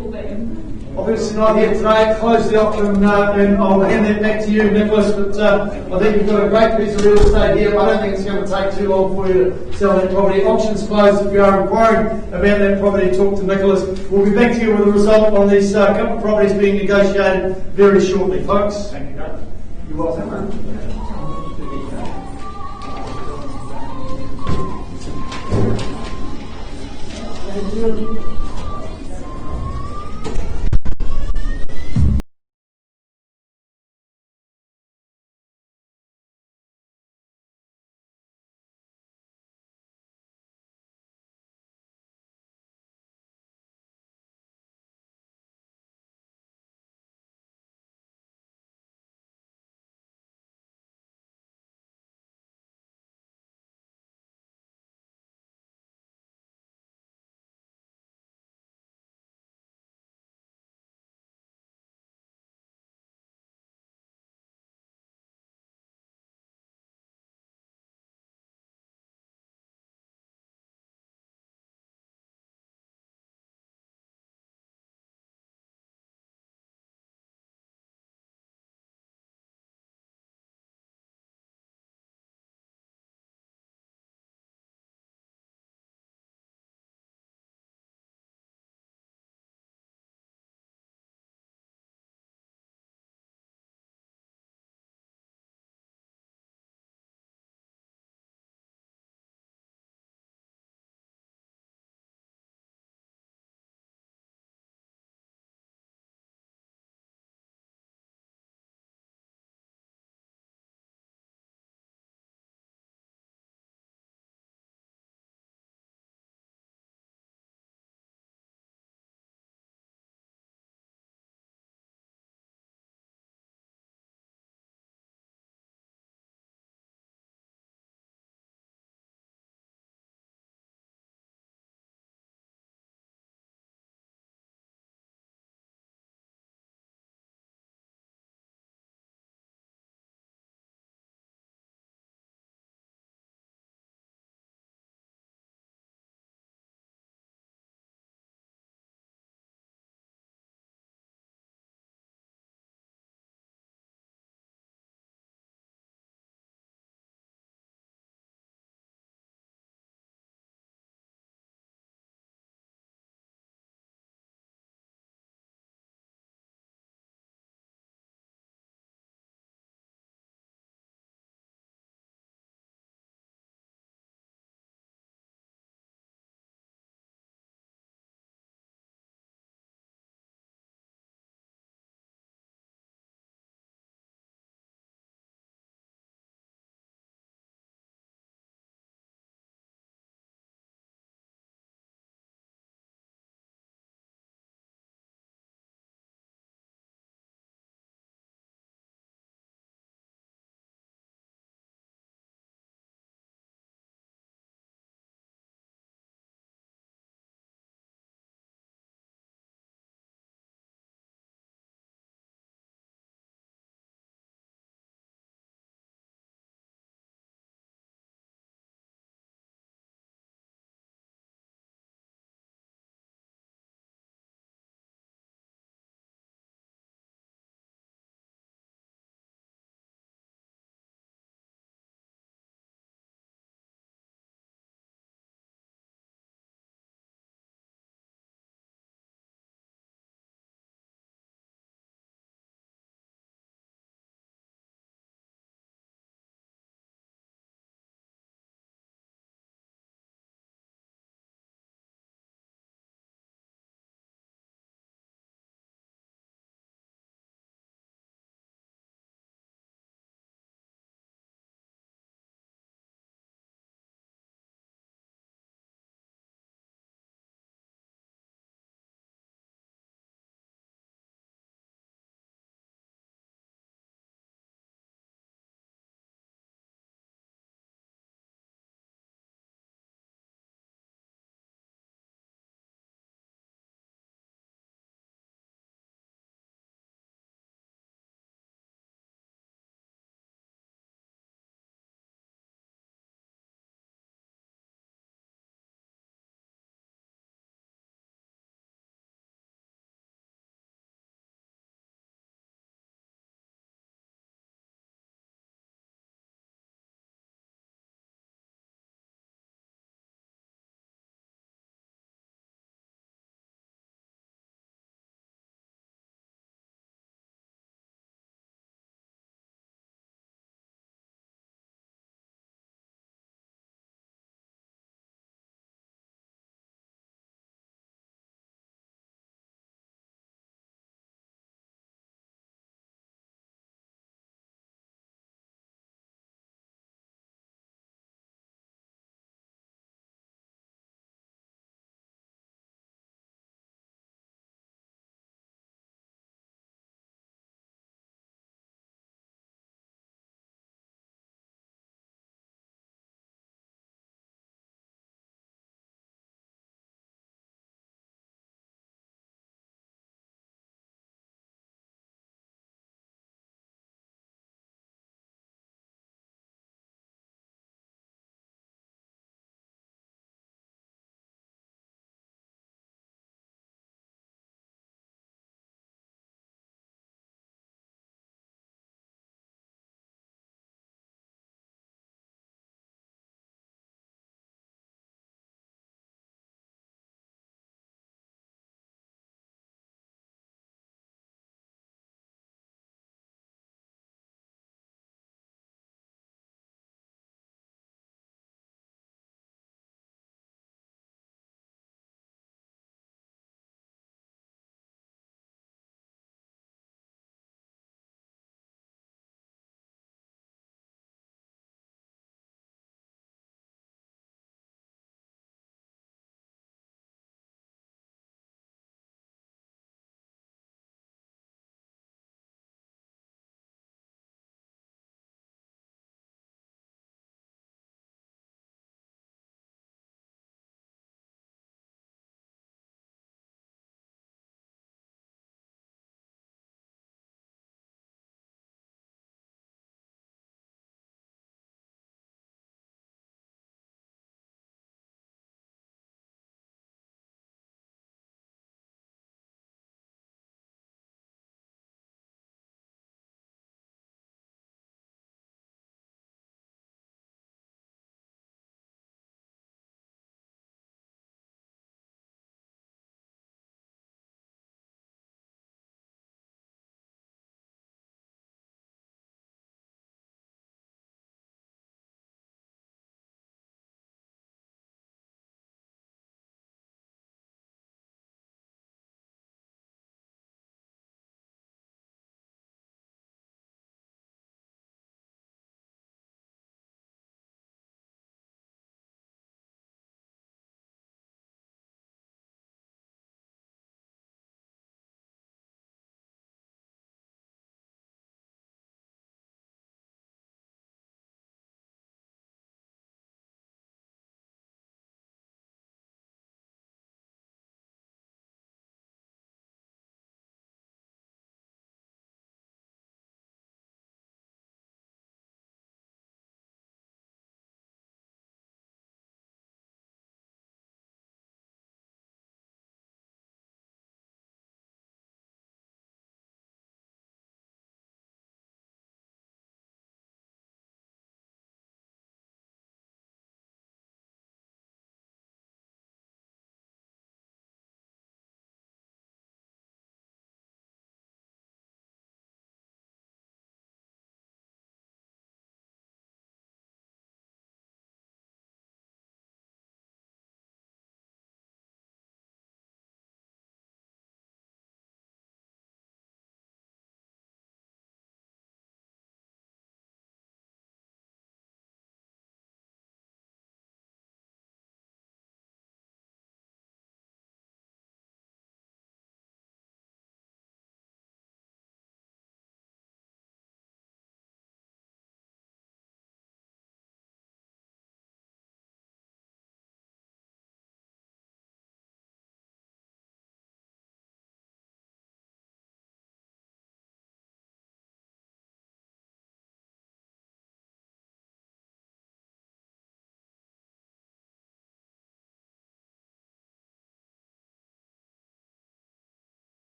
Speaker 1: Obviously not here today. Close the auction and I'll hand that back to you, Nicholas. But I think you've got a great piece of real estate here. I don't think it's going to take too long for you to sell that property. Auction's closed. If you are inquiring about that property, talk to Nicholas. We'll be back to you with a result on these couple of properties being negotiated very shortly, folks.
Speaker 6: Thank you, Doug.
Speaker 1: You're welcome.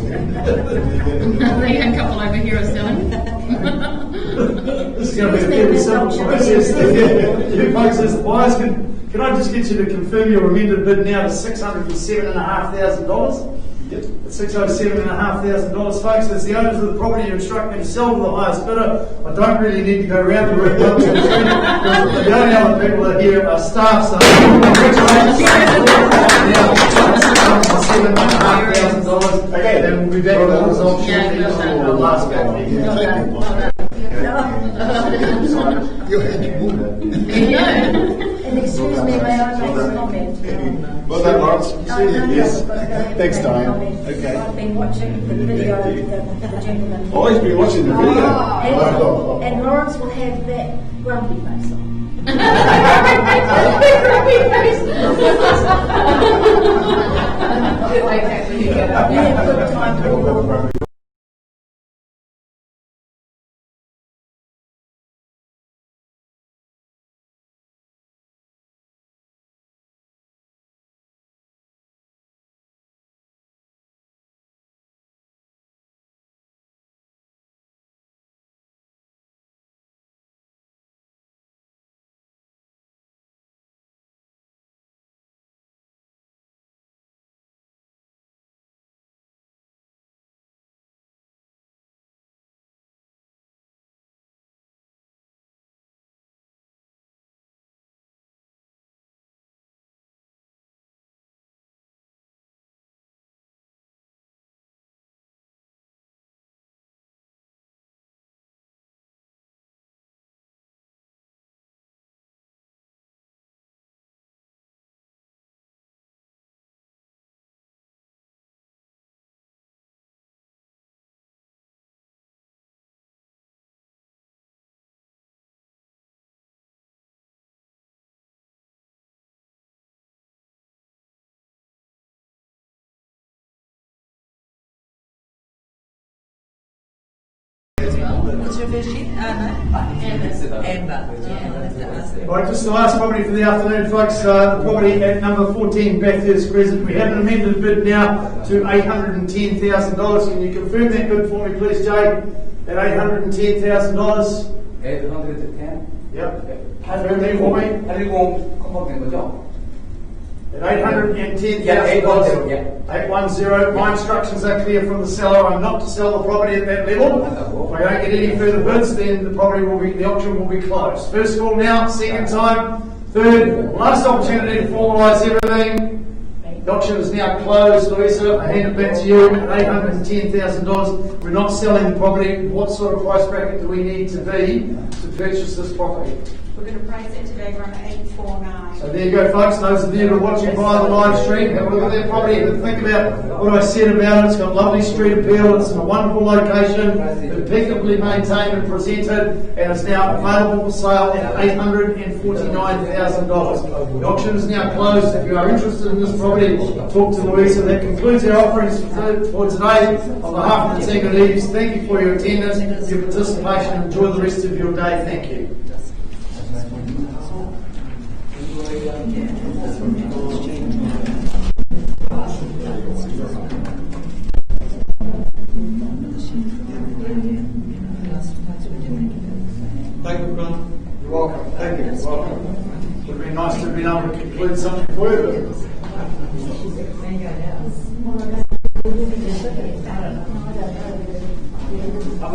Speaker 5: They had a couple over here are selling.
Speaker 1: This is going to be a very simple process. You folks as the buyers, can I just get you to confirm your amended bid now to $607,500? Yep. At $607,500, folks, as the owners of the property, you instruct me to sell to the highest bidder. I don't really need to go around the room. The only other people that are here are staff, so congratulations. $607,500. Okay, then we'll be back with the results shortly for the last game.
Speaker 4: And excuse me, may I make a comment?
Speaker 8: Well done, Lawrence. Yes. Thanks, Diane.
Speaker 4: Okay. I've been watching the video of the gentleman.
Speaker 8: Oh, he's been watching the video.
Speaker 4: And Lawrence will have that grumpy face on. You have good time to walk. What's your first name? Amber.
Speaker 1: Right, just the last property for the afternoon, folks. The property at number 14, Bathurst Crescent. We have an amended bid now to $810,000. Can you confirm that bid for me, please, Jay? At $810,000.
Speaker 7: 810?
Speaker 1: Yep. Confirm that for me.
Speaker 7: 810 컴퓨터인 거죠?
Speaker 1: At $810,000.
Speaker 7: Yeah, 810, yeah.
Speaker 1: 810. My instructions are clear from the seller. I'm not to sell the property at that level. If I don't get any further bids, then the auction will be closed. First call now, second time, third, last opportunity to formalise everything. The auction is now closed. Louisa, I hand it back to you at $810,000. We're not selling the property. What sort of price bracket do we need to be to purchase this property?
Speaker 9: We're going to price it today around 849.
Speaker 1: So there you go, folks. Those of you who are watching via the live stream, have a look at that property and think about what I said about it. It's got lovely street appeal. It's in a wonderful location, impeccably maintained and presented, and it's now available for sale at $849,000. The auction is now closed. If you are interested in this property, talk to Louisa. That concludes our offerings for today. On behalf of the team at Eves, thank you for your attendance, your participation, and enjoy the rest of your day. Thank you.
Speaker 2: Thank you, Grant.
Speaker 1: You're welcome. Thank you. Welcome. Would have been nice to have been able to conclude something for you.